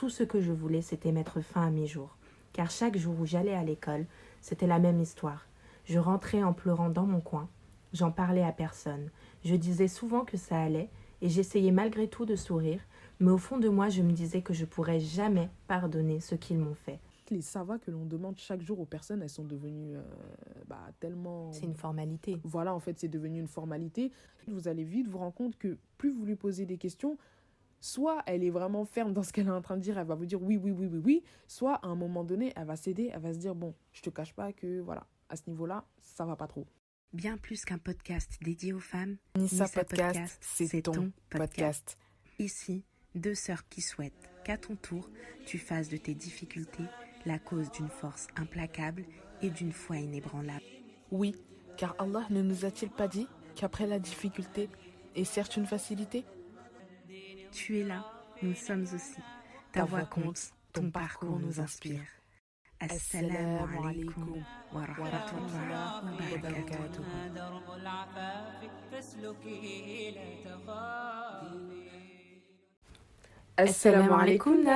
tout ce que je voulais, c'était mettre fin à mes jours. Car chaque jour où j'allais à l'école, c'était la même histoire. Je rentrais en pleurant dans mon coin. J'en parlais à personne. Je disais souvent que ça allait et j'essayais malgré tout de sourire, mais au fond de moi, je me disais que je pourrais jamais pardonner ce qu'ils m'ont fait. Les savoirs que l'on demande chaque jour aux personnes, elles sont devenues tellement... C'est une formalité. Voilà, en fait, c'est devenu une formalité. Vous allez vite vous rendre compte que plus vous lui posez des questions, soit elle est vraiment ferme dans ce qu'elle est en train de dire, elle va vous dire oui, oui, oui, oui, oui, soit à un moment donné, elle va céder, elle va se dire bon, je te cache pas que, voilà, à ce niveau-là, ça va pas trop. Bien plus qu'un podcast dédié aux femmes, Nissa Podcast, c'est ton podcast. Ici, deux sœurs qui souhaitent qu'à ton tour, tu fasses de tes difficultés la cause d'une force implacable et d'une foi inébranlable. Oui, car Allah ne nous a-t-il pas dit qu'après la difficulté est certes une facilité? Tu es là, nous sommes aussi. Ta voix compte, ton parcours nous inspire. Assalamu alaikum wa rahmatullahi wa barakatuh. Assalamu alaikum.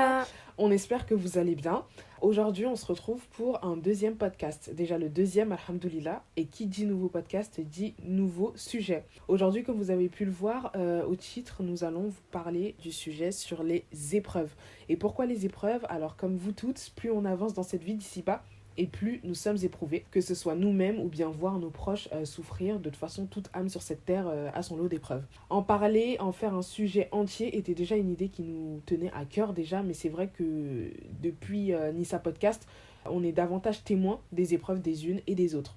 On espère que vous allez bien. Aujourd'hui, on se retrouve pour un deuxième podcast. Déjà le deuxième, alhamdoulilah. Et qui dit nouveau podcast dit nouveau sujet. Aujourd'hui, comme vous avez pu le voir au titre, nous allons vous parler du sujet sur les épreuves. Et pourquoi les épreuves? Alors, comme vous toutes, plus on avance dans cette vie d'ici-bas, et plus nous sommes éprouvés, que ce soit nous-mêmes ou bien voir nos proches souffrir. De toute façon, toute âme sur cette terre a son lot d'épreuves. En parler, en faire un sujet entier était déjà une idée qui nous tenait à cœur déjà, mais c'est vrai que depuis Nissa Podcast, on est davantage témoins des épreuves des unes et des autres.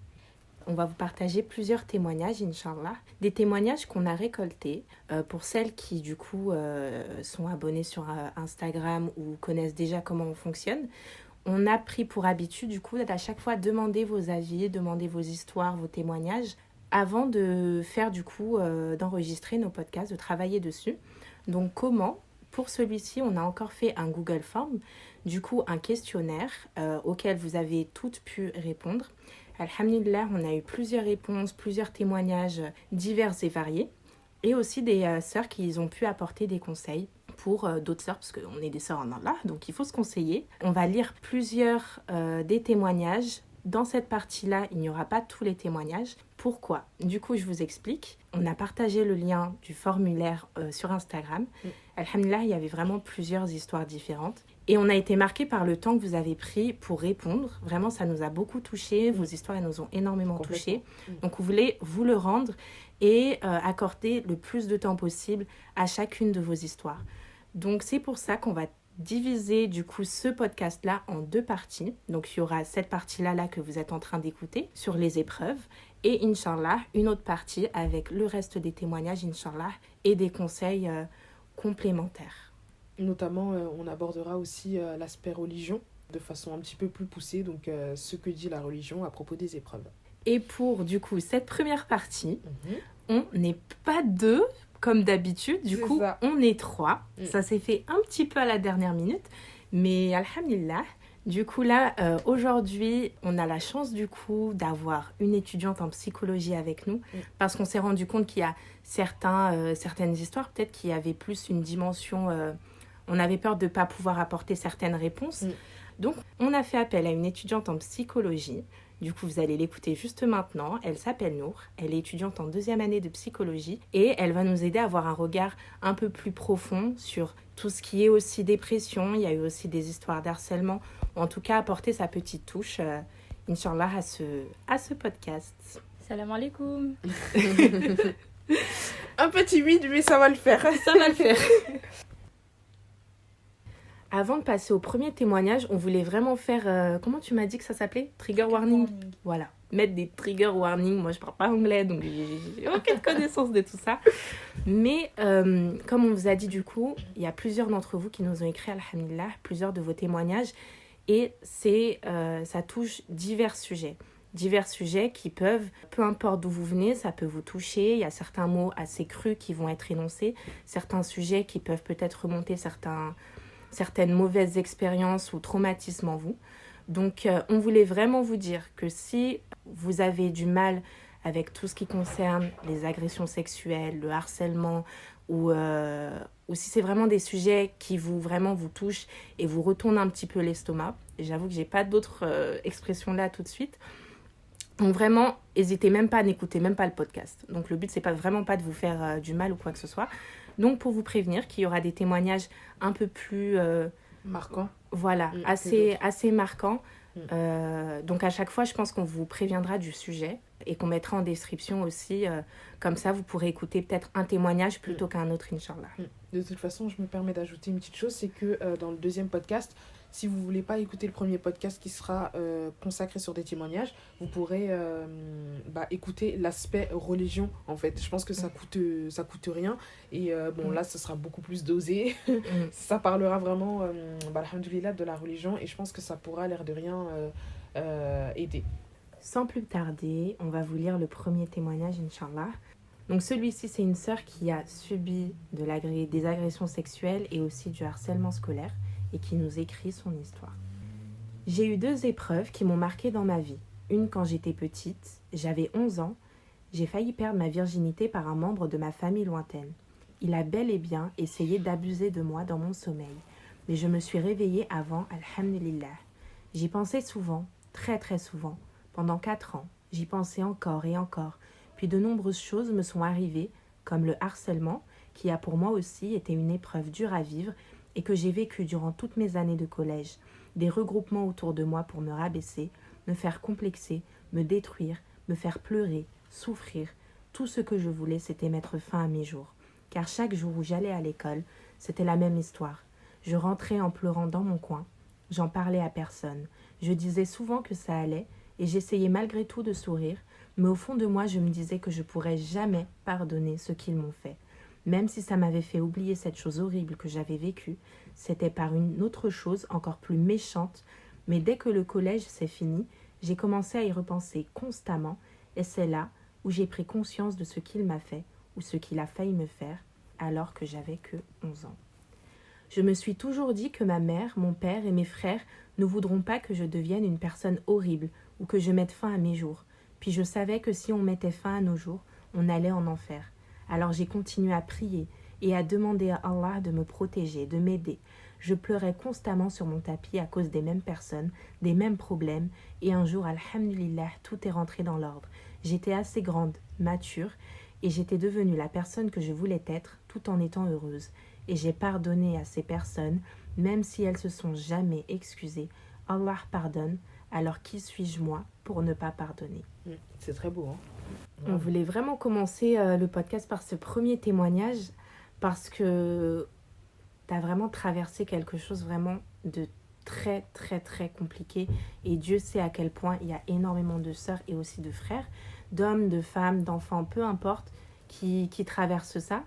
On va vous partager plusieurs témoignages, Inch'Allah. Des témoignages qu'on a récoltés pour celles qui, du coup, sont abonnées sur Instagram ou connaissent déjà comment on fonctionne. On a pris pour habitude, du coup, à chaque fois demander vos avis, demander vos histoires, vos témoignages, avant de faire, du coup, d'enregistrer nos podcasts, de travailler dessus. Donc, comment? Pour celui-ci, on a encore fait un Google Form, du coup, un questionnaire auquel vous avez toutes pu répondre. Alhamdulillah, on a eu plusieurs réponses, plusieurs témoignages divers et variés. Et aussi des sœurs qui ont pu apporter des conseils pour d'autres sœurs, parce qu'on est des sœurs en Allah, donc il faut se conseiller. On va lire plusieurs des témoignages. Dans cette partie-là, il n'y aura pas tous les témoignages. Pourquoi? Du coup, je vous explique. On a partagé le lien du formulaire sur Instagram. Alhamdulillah, il y avait vraiment plusieurs histoires différentes. Et on a été marqués par le temps que vous avez pris pour répondre. Vraiment, ça nous a beaucoup touchés. Vos histoires, elles nous ont énormément touchés. Donc, on voulait vous le rendre et accorder le plus de temps possible à chacune de vos histoires. Donc, c'est pour ça qu'on va diviser du coup ce podcast-là en deux parties. Donc, il y aura cette partie-là que vous êtes en train d'écouter sur les épreuves. Et Inch'Allah, une autre partie avec le reste des témoignages, Inch'Allah, et des conseils complémentaires. Notamment, on abordera aussi l'aspect religion de façon un petit peu plus poussée. Donc, ce que dit la religion à propos des épreuves. Et pour, du coup, cette première partie, on n'est pas deux, comme d'habitude. Du coup, on est trois. Ça s'est fait un petit peu à la dernière minute. Mais alhamdulillah, du coup, là, aujourd'hui, on a la chance, du coup, d'avoir une étudiante en psychologie avec nous. Parce qu'on s'est rendu compte qu'il y a certaines histoires, peut-être, qui avaient plus une dimension... on avait peur de ne pas pouvoir apporter certaines réponses. Donc, on a fait appel à une étudiante en psychologie. Du coup, vous allez l'écouter juste maintenant. Elle s'appelle Nour. Elle est étudiante en 2e année de psychologie. Et elle va nous aider à avoir un regard un peu plus profond sur tout ce qui est aussi dépression. Il y a eu aussi des histoires d'harcèlement. Ou en tout cas, apporter sa petite touche, Inch'Allah, à ce podcast. Salam alaikum. Un peu timide, mais ça va le faire. Ça va le faire. Avant de passer au premier témoignage, on voulait vraiment faire... comment tu m'as dit que ça s'appelait? Trigger warning. Voilà. Mettre des trigger warning. Moi, je parle pas anglais, donc j'ai aucune connaissance de tout ça. Mais comme on vous a dit, du coup, il y a plusieurs d'entre vous qui nous ont écrit, alhamdulillah, plusieurs de vos témoignages. Et ça touche divers sujets. Divers sujets qui peuvent, peu importe d'où vous venez, ça peut vous toucher. Il y a certains mots assez crus qui vont être énoncés. Certains sujets qui peuvent peut-être remonter certaines mauvaises expériences ou traumatismes en vous. Donc, on voulait vraiment vous dire que si vous avez du mal avec tout ce qui concerne les agressions sexuelles, le harcèlement ou si c'est vraiment des sujets qui vraiment vous touchent et vous retournent un petit peu l'estomac. Et j'avoue que j'ai pas d'autres expressions là tout de suite. Donc vraiment, n'hésitez même pas à n'écouter même pas le podcast. Donc le but, c'est vraiment pas de vous faire du mal ou quoi que ce soit. Donc pour vous prévenir qu'il y aura des témoignages un peu plus... marquants. Voilà, assez marquants. Donc à chaque fois, je pense qu'on vous préviendra du sujet et qu'on mettra en description aussi. Comme ça, vous pourrez écouter peut-être un témoignage plutôt qu'un autre, Inch'Allah. De toute façon, je me permets d'ajouter une petite chose, c'est que dans le deuxième podcast, si vous ne voulez pas écouter le premier podcast qui sera consacré sur des témoignages, vous pourrez écouter l'aspect religion, en fait. Je pense que ça coûte rien. Et là, ce sera beaucoup plus dosé. Ça parlera vraiment, alhamdoulilah, de la religion. Et je pense que ça pourra, l'air de rien, aider. Sans plus tarder, on va vous lire le premier témoignage, Inch'Allah. Donc celui-ci, c'est une sœur qui a subi des agressions sexuelles et aussi du harcèlement scolaire et qui nous écrit son histoire. J'ai eu 2 épreuves qui m'ont marquée dans ma vie. Une quand j'étais petite, j'avais 11 ans, j'ai failli perdre ma virginité par un membre de ma famille lointaine. Il a bel et bien essayé d'abuser de moi dans mon sommeil, mais je me suis réveillée avant, alhamdulillah. J'y pensais souvent, très très souvent. Pendant 4 ans, j'y pensais encore et encore. Puis de nombreuses choses me sont arrivées, comme le harcèlement, qui a pour moi aussi été une épreuve dure à vivre et que j'ai vécu durant toutes mes années de collège. Des regroupements autour de moi pour me rabaisser, me faire complexer, me détruire, me faire pleurer, souffrir. Tout ce que je voulais, c'était mettre fin à mes jours. Car chaque jour où j'allais à l'école, c'était la même histoire. Je rentrais en pleurant dans mon coin. J'en parlais à personne. Je disais souvent que ça allait et j'essayais malgré tout de sourire, mais au fond de moi, je me disais que je pourrais jamais pardonner ce qu'ils m'ont fait. Même si ça m'avait fait oublier cette chose horrible que j'avais vécue, c'était par une autre chose encore plus méchante, mais dès que le collège s'est fini, j'ai commencé à y repenser constamment, et c'est là où j'ai pris conscience de ce qu'il m'a fait, ou ce qu'il a failli me faire, alors que j'avais que 11 ans. Je me suis toujours dit que ma mère, mon père et mes frères ne voudront pas que je devienne une personne horrible ou que je mette fin à mes jours. Puis je savais que si on mettait fin à nos jours, on allait en enfer. Alors j'ai continué à prier et à demander à Allah de me protéger, de m'aider. Je pleurais constamment sur mon tapis à cause des mêmes personnes, des mêmes problèmes, et un jour, alhamdulillah, tout est rentré dans l'ordre. J'étais assez grande, mature, et j'étais devenue la personne que je voulais être, tout en étant heureuse. Et j'ai pardonné à ces personnes, même si elles se sont jamais excusées. Allah pardonne, alors qui suis-je moi pour ne pas pardonner? C'est très beau, hein. On voulait vraiment commencer le podcast par ce premier témoignage parce que tu as vraiment traversé quelque chose vraiment de très très très compliqué et Dieu sait à quel point il y a énormément de sœurs et aussi de frères, d'hommes, de femmes, d'enfants, peu importe, qui traversent ça.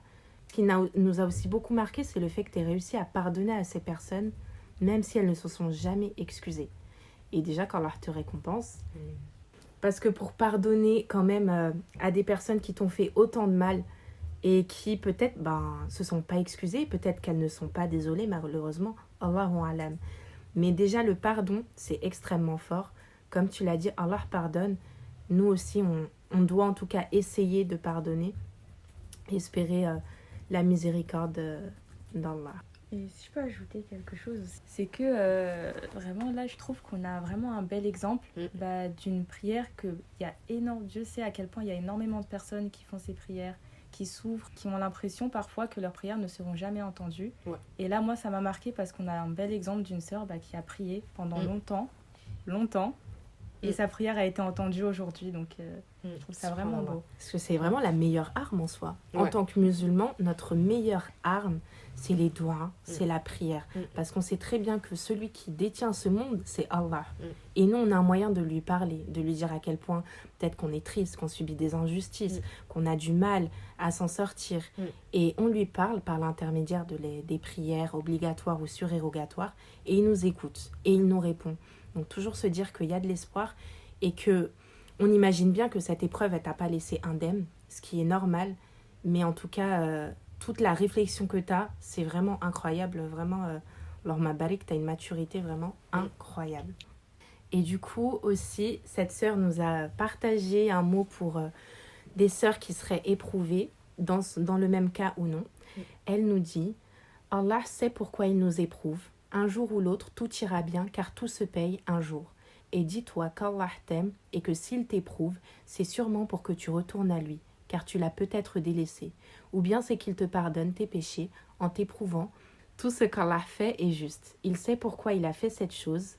Ce qui nous a aussi beaucoup marqué, c'est le fait que tu aies réussi à pardonner à ces personnes, même si elles ne se sont jamais excusées. Et déjà, qu'Allah te récompense. Parce que pour pardonner quand même à des personnes qui t'ont fait autant de mal et qui peut-être se sont pas excusées, peut-être qu'elles ne sont pas désolées malheureusement, Allahu alam. Mais déjà le pardon, c'est extrêmement fort. Comme tu l'as dit, Allah pardonne. Nous aussi, on doit en tout cas essayer de pardonner, espérer la miséricorde d'Allah. Et si je peux ajouter quelque chose, c'est que vraiment là, je trouve qu'on a vraiment un bel exemple d'une prière Dieu sait à quel point il y a énormément de personnes qui font ces prières, qui souffrent, qui ont l'impression parfois que leurs prières ne seront jamais entendues. Ouais. Et là, moi, ça m'a marqué parce qu'on a un bel exemple d'une sœur qui a prié pendant longtemps, et sa prière a été entendue aujourd'hui, donc je trouve ça vraiment beau. Parce que c'est vraiment la meilleure arme en soi. Ouais. En tant que musulman, notre meilleure arme, c'est les doigts, c'est la prière. Parce qu'on sait très bien que celui qui détient ce monde, c'est Allah. Et nous, on a un moyen de lui parler, de lui dire à quel point peut-être qu'on est triste, qu'on subit des injustices, qu'on a du mal à s'en sortir. Et on lui parle par l'intermédiaire des prières obligatoires ou surérogatoires. Et il nous écoute et il nous répond. Donc toujours se dire qu'il y a de l'espoir et que on imagine bien que cette épreuve, elle t'a pas laissé indemne, ce qui est normal. Mais en tout cas, toute la réflexion que tu as, c'est vraiment incroyable. Vraiment, Lorma Barik, tu as une maturité vraiment incroyable. Et du coup, aussi, cette sœur nous a partagé un mot pour des sœurs qui seraient éprouvées dans le même cas ou non. Elle nous dit « Allah sait pourquoi il nous éprouve. Un jour ou l'autre, tout ira bien car tout se paye un jour. Et dis-toi qu'Allah t'aime et que s'il t'éprouve, c'est sûrement pour que tu retournes à lui, car tu l'as peut-être délaissé. Ou bien c'est qu'il te pardonne tes péchés en t'éprouvant. Tout ce qu'Allah fait est juste. Il sait pourquoi il a fait cette chose.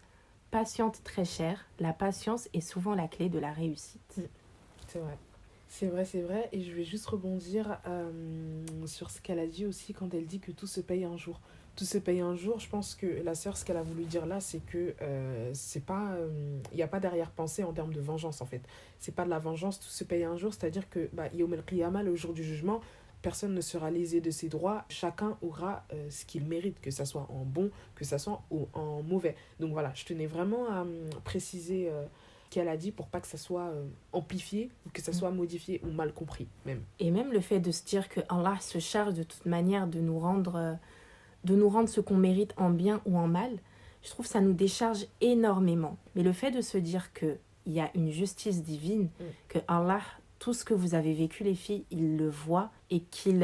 Patiente très chère, la patience est souvent la clé de la réussite. » C'est vrai. C'est vrai. Et je vais juste rebondir sur ce qu'elle a dit aussi quand elle dit que tout se paye un jour. Tout se paye un jour, je pense que la sœur, ce qu'elle a voulu dire là, c'est que c'est pas... Il n'y a pas d'arrière-pensée en termes de vengeance, en fait. C'est pas de la vengeance, tout se paye un jour. C'est-à-dire que, Yawm al-Qiyamah, le jour du jugement, personne ne sera lésé de ses droits. Chacun aura ce qu'il mérite, que ça soit en bon, que ça soit en mauvais. Donc voilà, je tenais vraiment à préciser... qu'elle a dit pour pas que ça soit amplifié ou que ça soit modifié ou mal compris même. Et même le fait de se dire que Allah se charge de toute manière de nous rendre ce qu'on mérite en bien ou en mal, je trouve que ça nous décharge énormément. Mais le fait de se dire qu'il y a une justice divine, que Allah, tout ce que vous avez vécu les filles, il le voit et qu'il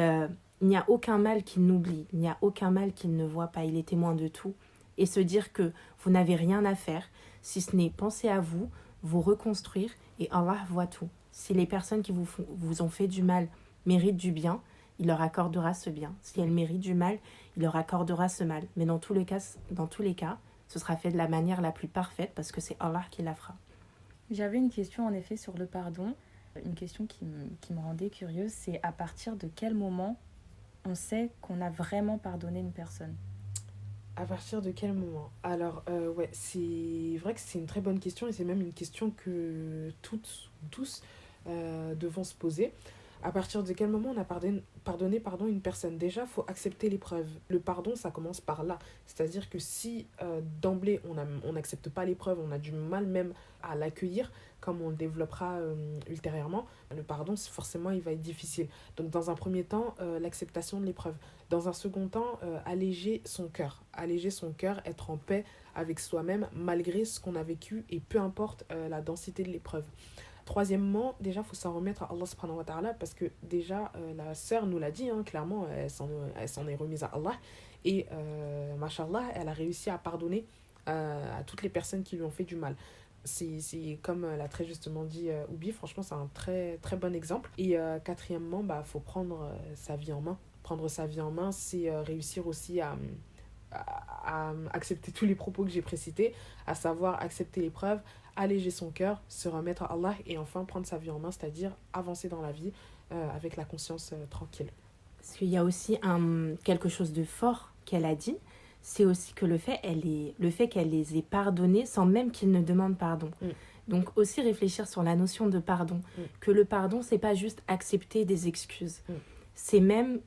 n'y a aucun mal qu'il n'oublie, il n'y a aucun mal qu'il ne voit pas, il est témoin de tout. Et se dire que vous n'avez rien à faire, si ce n'est penser à vous, vous reconstruire, et Allah voit tout. Si les personnes qui vous ont fait du mal méritent du bien, il leur accordera ce bien. Si elles méritent du mal, il leur accordera ce mal. Mais dans tous les cas, ce sera fait de la manière la plus parfaite parce que c'est Allah qui la fera. J'avais une question en effet sur le pardon. Une question qui me rendait curieuse, c'est à partir de quel moment on sait qu'on a vraiment pardonné une personne ? À partir de quel moment ? Alors, c'est vrai que c'est une très bonne question et c'est même une question que tous devons se poser. À partir de quel moment on a pardonné une personne ? Déjà, il faut accepter l'épreuve. Le pardon, ça commence par là. C'est-à-dire que si d'emblée, on n'accepte pas l'épreuve, on a du mal même à l'accueillir, comme on le développera ultérieurement, le pardon, forcément, il va être difficile. Donc, dans un premier temps, l'acceptation de l'épreuve. Dans un second temps, alléger son cœur. Alléger son cœur, être en paix avec soi-même, malgré ce qu'on a vécu, et peu importe la densité de l'épreuve. Troisièmement, déjà, il faut s'en remettre à Allah subhanahu wa ta'ala, parce que déjà, la sœur nous l'a dit, clairement, elle s'en est remise à Allah. Et, mashallah, elle a réussi à pardonner à toutes les personnes qui lui ont fait du mal. C'est comme l'a très justement dit Oubi, franchement, c'est un très, très bon exemple. Et quatrièmement, faut prendre sa vie en main. Prendre sa vie en main, c'est réussir aussi à accepter tous les propos que j'ai précités, à savoir accepter l'épreuve, alléger son cœur, se remettre à Allah et enfin prendre sa vie en main, c'est-à-dire avancer dans la vie avec la conscience tranquille. Parce qu'il y a aussi quelque chose de fort qu'elle a dit, c'est aussi que le fait qu'elle les ait pardonnés sans même qu'ils ne demandent pardon. Donc aussi réfléchir sur la notion de pardon, que le pardon, c'est pas juste accepter des excuses, c'est même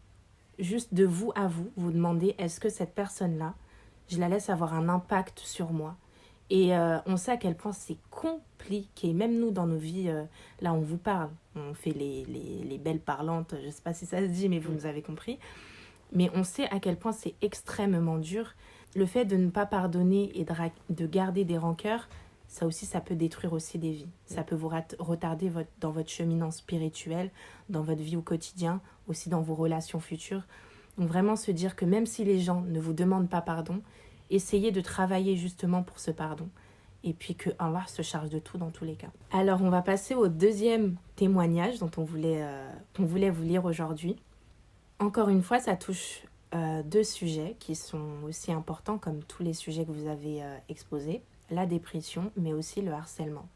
juste de vous à vous demander, est-ce que cette personne-là, je la laisse avoir un impact sur moi ? Et on sait à quel point c'est compliqué, même nous dans nos vies, là on vous parle, on fait les belles parlantes, je sais pas si ça se dit, mais vous nous avez compris. Mais on sait à quel point c'est extrêmement dur. Le fait de ne pas pardonner et de garder des rancœurs, ça aussi, ça peut détruire aussi des vies. Ça peut vous retarder dans votre cheminement spirituel, dans votre vie au quotidien, aussi dans vos relations futures. Donc vraiment se dire que même si les gens ne vous demandent pas pardon, essayez de travailler justement pour ce pardon. Et puis que Allah se charge de tout dans tous les cas. Alors on va passer au deuxième témoignage dont on voulait vous lire aujourd'hui. Encore une fois, ça touche deux sujets qui sont aussi importants comme tous les sujets que vous avez exposés. La dépression, mais aussi le harcèlement.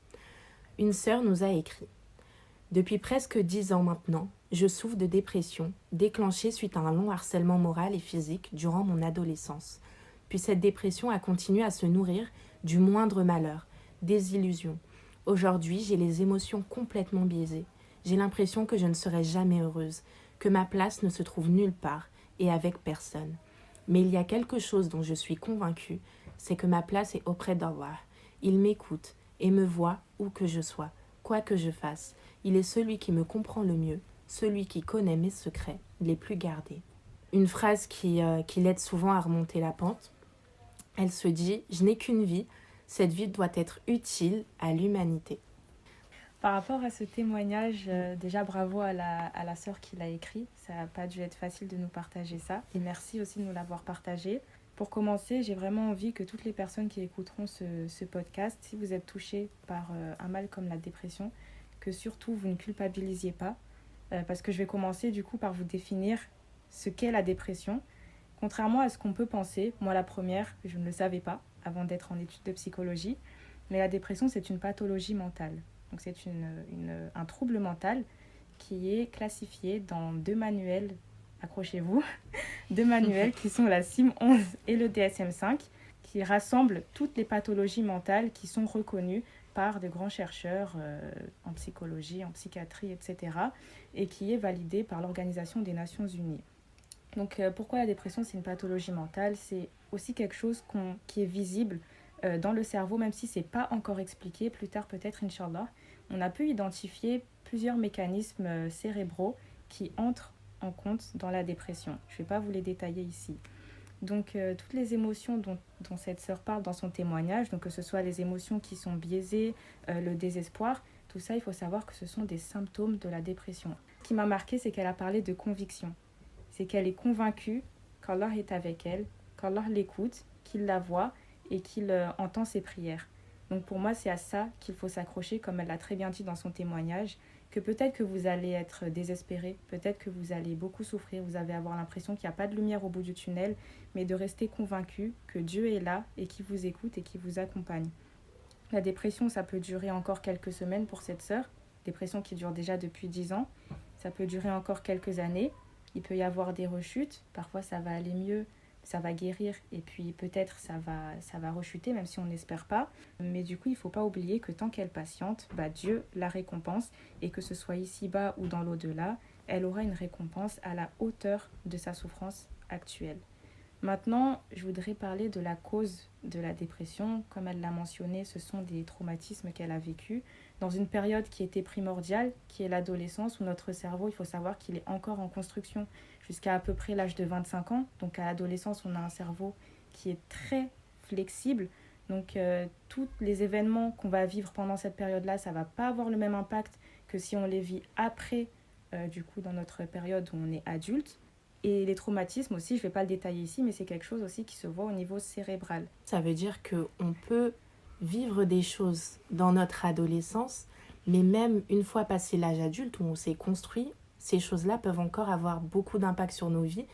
Une sœur nous a écrit « Depuis presque 10 ans maintenant, je souffre de dépression, déclenchée suite à un long harcèlement moral et physique durant mon adolescence. Puis cette dépression a continué à se nourrir du moindre malheur, des illusions. Aujourd'hui, j'ai les émotions complètement biaisées. J'ai l'impression que je ne serai jamais heureuse, que ma place ne se trouve nulle part et avec personne. Mais il y a quelque chose dont je suis convaincue, c'est que ma place est auprès d'Allah. Il m'écoute et me voit où que je sois, quoi que je fasse. Il est celui qui me comprend le mieux, celui qui connaît mes secrets, les plus gardés. » Une phrase qui l'aide souvent à remonter la pente. Elle se dit « Je n'ai qu'une vie, cette vie doit être utile à l'humanité. » Par rapport à ce témoignage, déjà bravo à la sœur qui l'a écrit. Ça n'a pas dû être facile de nous partager ça. Et merci aussi de nous l'avoir partagé. Pour commencer, j'ai vraiment envie que toutes les personnes qui écouteront ce podcast, si vous êtes touchés par un mal comme la dépression, que surtout vous ne culpabilisiez pas. Parce que je vais commencer du coup par vous définir ce qu'est la dépression. Contrairement à ce qu'on peut penser, moi la première, je ne le savais pas avant d'être en études de psychologie, mais la dépression c'est une pathologie mentale. Donc c'est un trouble mental qui est classifié dans 2 manuels, accrochez-vous, 2 manuels qui sont la CIM-11 et le DSM-5, qui rassemblent toutes les pathologies mentales qui sont reconnues par de grands chercheurs en psychologie, en psychiatrie, etc. et qui est validé par l'Organisation des Nations Unies. Donc pourquoi la dépression c'est une pathologie mentale? C'est aussi quelque chose qui est visible dans le cerveau, même si ce n'est pas encore expliqué, plus tard peut-être, Inch'Allah. On a pu identifier plusieurs mécanismes cérébraux qui entrent en compte dans la dépression. Je ne vais pas vous les détailler ici. Donc toutes les émotions dont cette sœur parle dans son témoignage, donc que ce soit les émotions qui sont biaisées, le désespoir, tout ça, il faut savoir que ce sont des symptômes de la dépression. Ce qui m'a marqué, c'est qu'elle a parlé de conviction. C'est qu'elle est convaincue qu'Allah est avec elle, qu'Allah l'écoute, qu'il la voit et qu'il entend ses prières. Donc pour moi, c'est à ça qu'il faut s'accrocher, comme elle l'a très bien dit dans son témoignage, que peut-être que vous allez être désespéré, peut-être que vous allez beaucoup souffrir, vous allez avoir l'impression qu'il n'y a pas de lumière au bout du tunnel, mais de rester convaincu que Dieu est là et qu'il vous écoute et qu'il vous accompagne. La dépression, ça peut durer encore quelques semaines pour cette sœur, dépression qui dure déjà depuis 10 ans, ça peut durer encore quelques années, il peut y avoir des rechutes, parfois ça va aller mieux, ça va guérir et puis peut-être ça va rechuter même si on n'espère pas. Mais du coup, il ne faut pas oublier que tant qu'elle patiente, Dieu la récompense et que ce soit ici-bas ou dans l'au-delà, elle aura une récompense à la hauteur de sa souffrance actuelle. Maintenant, je voudrais parler de la cause de la dépression. Comme elle l'a mentionné, ce sont des traumatismes qu'elle a vécus dans une période qui était primordiale, qui est l'adolescence, où notre cerveau, il faut savoir qu'il est encore en construction jusqu'à à peu près l'âge de 25 ans. Donc à l'adolescence, on a un cerveau qui est très flexible. Donc tous les événements qu'on va vivre pendant cette période-là, ça ne va pas avoir le même impact que si on les vit après, du coup, dans notre période où on est adulte. Et les traumatismes aussi, je ne vais pas le détailler ici, mais c'est quelque chose aussi qui se voit au niveau cérébral. Ça veut dire qu'on peut vivre des choses dans notre adolescence, mais même une fois passé l'âge adulte où on s'est construit, ces choses-là peuvent encore avoir beaucoup d'impact sur nos vies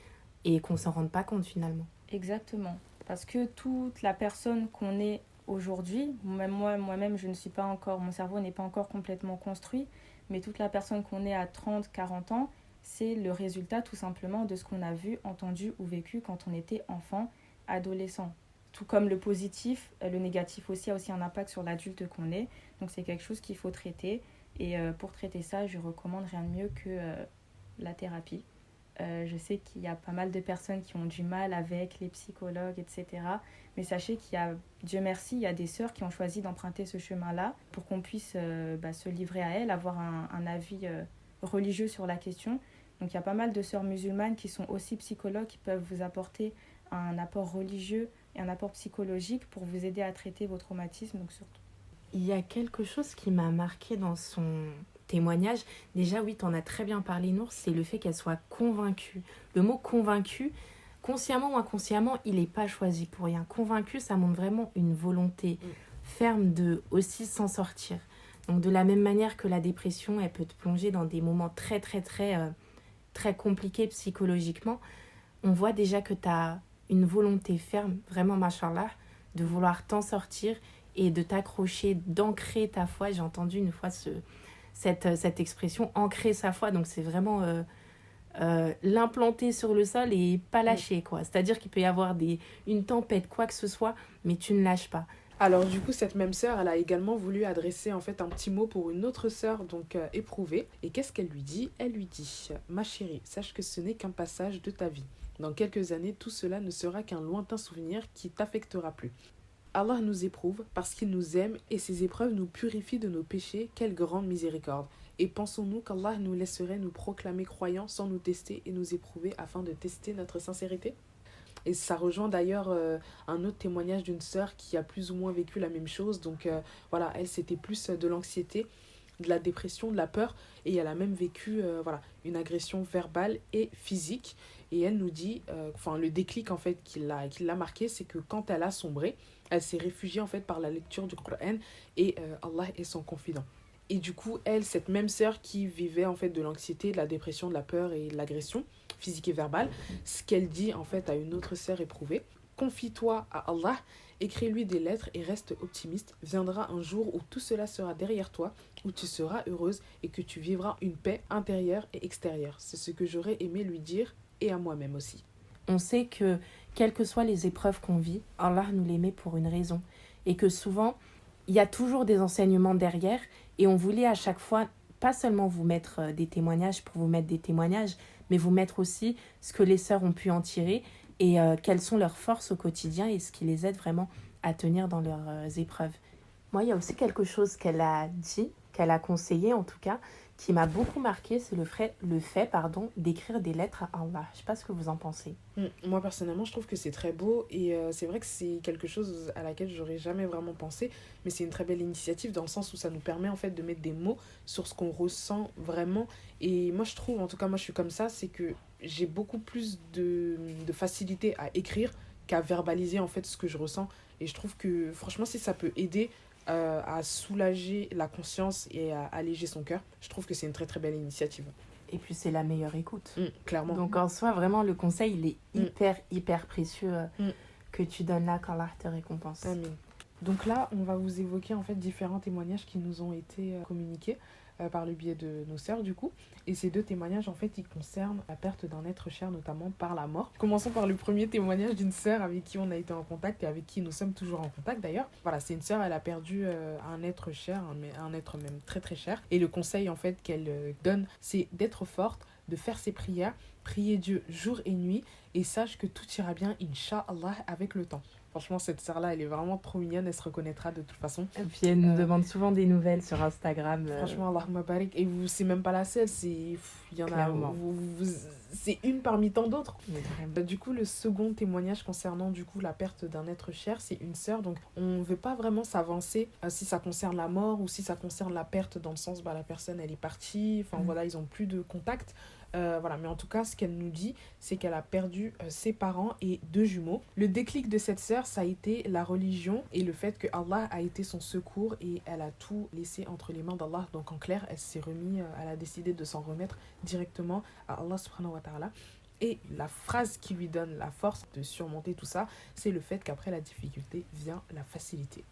et qu'on ne s'en rende pas compte finalement. Exactement. Parce que toute la personne qu'on est aujourd'hui, même moi-même, je ne suis pas encore, mon cerveau n'est pas encore complètement construit, mais toute la personne qu'on est à 30, 40 ans, c'est le résultat tout simplement de ce qu'on a vu, entendu ou vécu quand on était enfant, adolescent. Tout comme le positif, le négatif aussi a aussi un impact sur l'adulte qu'on est. Donc c'est quelque chose qu'il faut traiter. Et pour traiter ça, je recommande rien de mieux que la thérapie. Je sais qu'il y a pas mal de personnes qui ont du mal avec les psychologues, etc. Mais sachez qu'il y a, Dieu merci, il y a des sœurs qui ont choisi d'emprunter ce chemin-là pour qu'on puisse se livrer à elles, avoir un avis religieux sur la question. Donc il y a pas mal de sœurs musulmanes qui sont aussi psychologues, qui peuvent vous apporter un apport religieux et un apport psychologique pour vous aider à traiter vos traumatismes. Donc surtout. Il y a quelque chose qui m'a marqué dans son témoignage. Déjà, oui, tu en as très bien parlé, Nour, c'est le fait qu'elle soit convaincue. Le mot convaincu, consciemment ou inconsciemment, il n'est pas choisi pour rien. Convaincu, ça montre vraiment une volonté ferme de aussi s'en sortir. Donc de la même manière que la dépression, elle peut te plonger dans des moments très compliqués psychologiquement, on voit déjà que tu as une volonté ferme, vraiment machallah, de vouloir t'en sortir et de t'accrocher, d'ancrer ta foi. J'ai entendu une fois cette expression, ancrer sa foi, donc c'est vraiment l'implanter sur le sol et pas lâcher, quoi. C'est-à-dire qu'il peut y avoir une tempête, quoi que ce soit, mais tu ne lâches pas. Alors du coup, cette même sœur, elle a également voulu adresser en fait un petit mot pour une autre sœur, donc éprouvée. Et qu'est-ce qu'elle lui dit ? Elle lui dit « Ma chérie, sache que ce n'est qu'un passage de ta vie. Dans quelques années, tout cela ne sera qu'un lointain souvenir qui t'affectera plus. Allah nous éprouve parce qu'il nous aime et ces épreuves nous purifient de nos péchés. Quelle grande miséricorde. Et pensons-nous qu'Allah nous laisserait nous proclamer croyants sans nous tester et nous éprouver afin de tester notre sincérité ?» Et ça rejoint d'ailleurs un autre témoignage d'une sœur qui a plus ou moins vécu la même chose. Donc voilà, elle, c'était plus de l'anxiété. de la dépression, de la peur, et elle a même vécu une agression verbale et physique. Et elle nous dit, le déclic en fait qui l'a marqué, c'est que quand elle a sombré, elle s'est réfugiée en fait par la lecture du Coran et Allah est son confident. Et du coup, elle, cette même sœur qui vivait en fait de l'anxiété, de la dépression, de la peur et de l'agression physique et verbale, ce qu'elle dit en fait à une autre sœur éprouvée: confie-toi à Allah, écris-lui des lettres et reste optimiste. Viendra un jour où tout cela sera derrière toi, où tu seras heureuse et que tu vivras une paix intérieure et extérieure. C'est ce que j'aurais aimé lui dire et à moi-même aussi. On sait que, quelles que soient les épreuves qu'on vit, Allah nous les met pour une raison. Et que souvent, il y a toujours des enseignements derrière. Et on voulait à chaque fois, pas seulement vous mettre des témoignages pour vous mettre des témoignages, mais vous mettre aussi ce que les sœurs ont pu en tirer et quelles sont leurs forces au quotidien et ce qui les aide vraiment à tenir dans leurs épreuves. Moi, il y a aussi quelque chose qu'elle a dit, qu'elle a conseillé en tout cas, qui m'a beaucoup marqué, c'est le fait d'écrire des lettres à Allah. Je ne sais pas ce que vous en pensez. Moi, personnellement, je trouve que c'est très beau et c'est vrai que c'est quelque chose à laquelle j'aurais jamais vraiment pensé, mais c'est une très belle initiative dans le sens où ça nous permet en fait de mettre des mots sur ce qu'on ressent vraiment. Et moi, je trouve, en tout cas, moi, je suis comme ça, c'est que j'ai beaucoup plus de facilité à écrire qu'à verbaliser en fait ce que je ressens. Et je trouve que, franchement, si ça peut aider à soulager la conscience et à alléger son cœur, je trouve que c'est une très très belle initiative. Et puis c'est la meilleure écoute. Clairement. Donc en soi, vraiment, le conseil, il est hyper précieux que tu donnes là quand l'art te récompense. Amen. Donc là, on va vous évoquer en fait différents témoignages qui nous ont été communiqués par le biais de nos sœurs du coup. Et ces 2 témoignages en fait, ils concernent la perte d'un être cher, notamment par la mort. Commençons par le premier témoignage d'une sœur avec qui on a été en contact et avec qui nous sommes toujours en contact d'ailleurs. Voilà, c'est une sœur, elle a perdu un être cher, un être même très très cher. Et le conseil en fait qu'elle donne, c'est d'être forte, de faire ses prières, prier Dieu jour et nuit et sache que tout ira bien, Inch'Allah, avec le temps. Franchement, cette sœur-là, elle est vraiment trop mignonne, elle se reconnaîtra de toute façon. Et puis elle nous demande souvent des nouvelles sur Instagram. Franchement, Allahumma barik. Et c'est même pas la seule, il y en Clairement. a. C'est une parmi tant d'autres. Du coup, le second témoignage concernant du coup la perte d'un être cher, c'est une sœur. Donc, on ne veut pas vraiment s'avancer si ça concerne la mort ou si ça concerne la perte dans le sens, la personne, elle est partie. Enfin, voilà, ils n'ont plus de contact. Mais en tout cas, ce qu'elle nous dit, c'est qu'elle a perdu ses parents et 2 jumeaux. Le déclic de cette sœur, ça a été la religion et le fait que Allah a été son secours et elle a tout laissé entre les mains d'Allah. Donc en clair, elle a décidé de s'en remettre directement à Allah subhanahu wa ta'ala. Et la phrase qui lui donne la force de surmonter tout ça, c'est le fait qu'après la difficulté vient la facilité.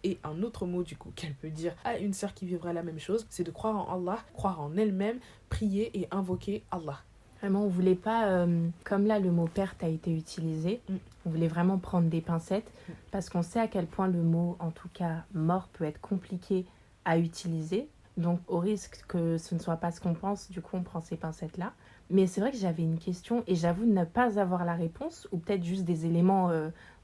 Et un autre mot du coup qu'elle peut dire à une sœur qui vivrait la même chose, c'est de croire en Allah, croire en elle-même, prier et invoquer Allah. Vraiment, on voulait pas, comme là le mot perte a été utilisé, on voulait vraiment prendre des pincettes parce qu'on sait à quel point le mot, en tout cas mort, peut être compliqué à utiliser. Donc au risque que ce ne soit pas ce qu'on pense, du coup on prend ces pincettes-là. Mais c'est vrai que j'avais une question et j'avoue ne pas avoir la réponse ou peut-être juste des éléments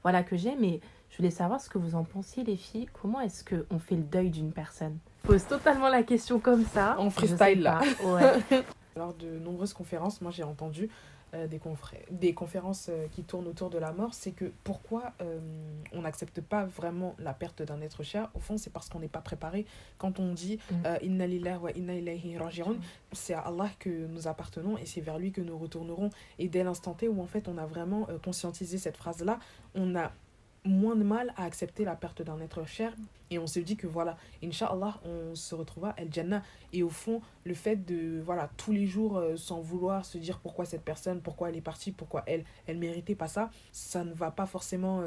que j'ai, mais je voulais savoir ce que vous en pensiez les filles. Comment est-ce qu'on fait le deuil d'une personne ? Je pose totalement la question comme ça. En freestyle là. Ouais. Lors de nombreuses conférences, moi j'ai entendu des conférences qui tournent autour de la mort, c'est que pourquoi on n'accepte pas vraiment la perte d'un être cher. Au fond, c'est parce qu'on n'est pas préparé. Quand on dit Inna lillahi wa inna ilayhi raji'un, c'est à Allah que nous appartenons et c'est vers lui que nous retournerons. Et dès l'instant T où en fait on a vraiment conscientisé cette phrase-là, on a moins de mal à accepter la perte d'un être cher et on se dit que voilà, Inch'Allah, on se retrouvera al-Jannah. Et au fond, le fait de tous les jours sans vouloir se dire pourquoi cette personne, pourquoi elle est partie, pourquoi elle méritait pas ça, ça ne va pas forcément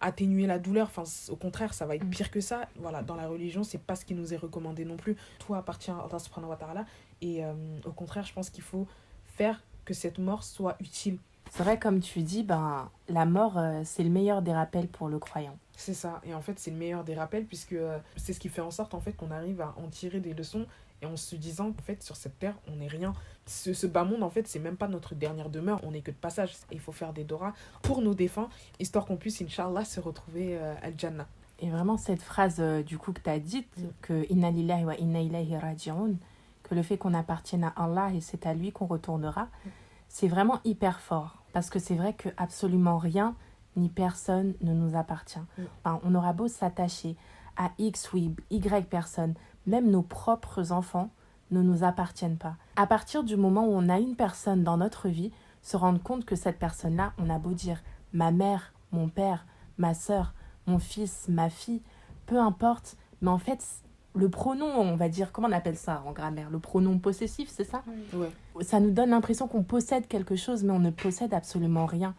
atténuer la douleur. Enfin, au contraire, ça va être pire que ça. Voilà, dans la religion, c'est pas ce qui nous est recommandé non plus. Tout appartient à Allah subhanahu wa ta'ala et au contraire, je pense qu'il faut faire que cette mort soit utile. C'est vrai, comme tu dis, la mort, c'est le meilleur des rappels pour le croyant. C'est ça, et en fait c'est le meilleur des rappels puisque c'est ce qui fait en sorte en fait qu'on arrive à en tirer des leçons et en se disant qu'en fait sur cette terre on n'est rien. Ce bas monde en fait c'est même pas notre dernière demeure, on n'est que de passage. Et il faut faire des doras pour nos défunts histoire qu'on puisse Inch'Allah se retrouver al-Jannah. Et vraiment cette phrase du coup que tu as dite, que Inna lillahi wa inna ilayhi raji'un, que le fait qu'on appartienne à Allah et c'est à lui qu'on retournera, c'est vraiment hyper fort. Parce que c'est vrai que absolument rien ni personne ne nous appartient. On aura beau s'attacher à X ou Y personne. Même nos propres enfants ne nous appartiennent pas. À partir du moment où on a une personne dans notre vie, se rendre compte que cette personne-là, on a beau dire ma mère, mon père, ma sœur, mon fils, ma fille, peu importe, mais en fait, le pronom, on va dire, comment on appelle ça en grammaire? Le pronom possessif, c'est ça? Ouais. Ça nous donne l'impression qu'on possède quelque chose, mais on ne possède absolument rien.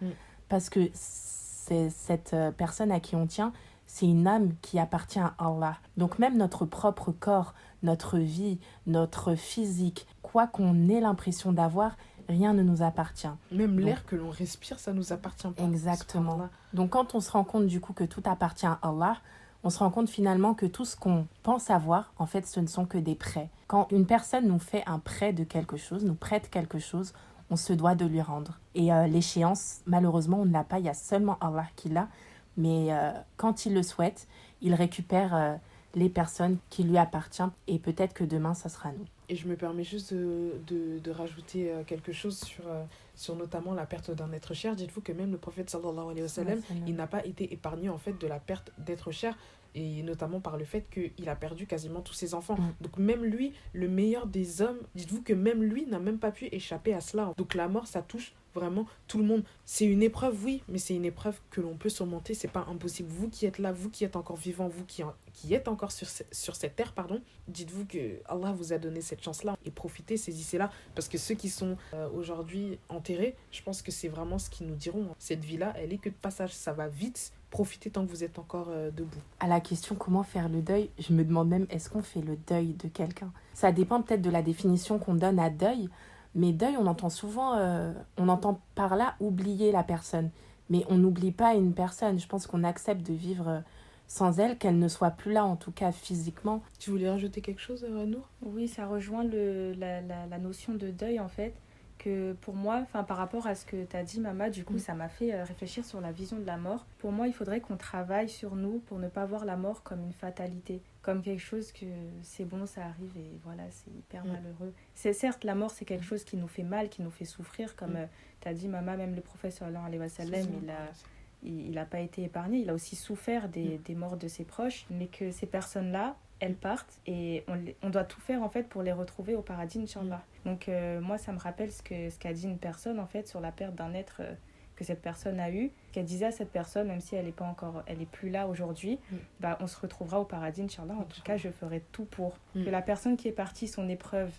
Parce que cette personne à qui on tient, c'est une âme qui appartient à Allah. Donc même notre propre corps, notre vie, notre physique, quoi qu'on ait l'impression d'avoir, rien ne nous appartient. Même l'air que l'on respire, ça nous appartient pas. Exactement. Donc quand on se rend compte du coup que tout appartient à Allah, on se rend compte finalement que tout ce qu'on pense avoir, en fait, ce ne sont que des prêts. Quand une personne nous fait un prêt de quelque chose, nous prête quelque chose, on se doit de lui rendre. Et l'échéance, malheureusement, on ne l'a pas, il y a seulement Allah qui l'a. Mais quand il le souhaite, il récupère les personnes qui lui appartiennent et peut-être que demain, ça sera nous. Et je me permets juste de rajouter quelque chose sur notamment la perte d'un être cher. Dites-vous que même le prophète sallallahu alayhi wa sallam, il n'a pas été épargné en fait de la perte d'être cher, et notamment par le fait qu'il a perdu quasiment tous ses enfants. Donc même lui, le meilleur des hommes, dites-vous que même lui n'a même pas pu échapper à cela. Donc la mort, ça touche vraiment tout le monde. C'est une épreuve, oui, mais c'est une épreuve que l'on peut surmonter, c'est pas impossible. Vous qui êtes là, vous qui êtes encore vivant, vous qui êtes encore sur cette terre, dites-vous que Allah vous a donné cette chance-là et profitez, saisissez-la, parce que ceux qui sont aujourd'hui enterrés, je pense que c'est vraiment ce qu'ils nous diront. Cette vie-là, elle est que de passage, ça va vite. Profitez tant que vous êtes encore debout. À la question comment faire le deuil, je me demande même est-ce qu'on fait le deuil de quelqu'un? Ça dépend peut-être de la définition qu'on donne à deuil, mais deuil, on entend souvent, on entend par là oublier la personne. Mais on n'oublie pas une personne. Je pense qu'on accepte de vivre sans elle, qu'elle ne soit plus là, en tout cas physiquement. Tu voulais rajouter quelque chose, Nour? Oui, ça rejoint la notion de deuil, en fait. Que pour moi, par rapport à ce que tu as dit, Mama, du coup, ça m'a fait réfléchir sur la vision de la mort. Pour moi, il faudrait qu'on travaille sur nous pour ne pas voir la mort comme une fatalité, comme quelque chose que c'est bon, ça arrive et voilà, c'est hyper malheureux. C'est certes, la mort, c'est quelque chose qui nous fait mal, qui nous fait souffrir, comme tu as dit, Mama, même le prophète sallallahu alayhi wa sallam, il n'a pas été épargné, il a aussi souffert des morts de ses proches, mais que ces personnes-là, elles partent et on doit tout faire en fait pour les retrouver au paradis, Inch'Allah. Donc moi ça me rappelle ce qu'a dit une personne en fait sur la perte d'un être que cette personne a eu, qu'elle disait à cette personne, même si elle est plus là aujourd'hui, on se retrouvera au paradis, Inch'Allah. En tout cas je ferai tout pour que la personne qui est partie, son épreuve,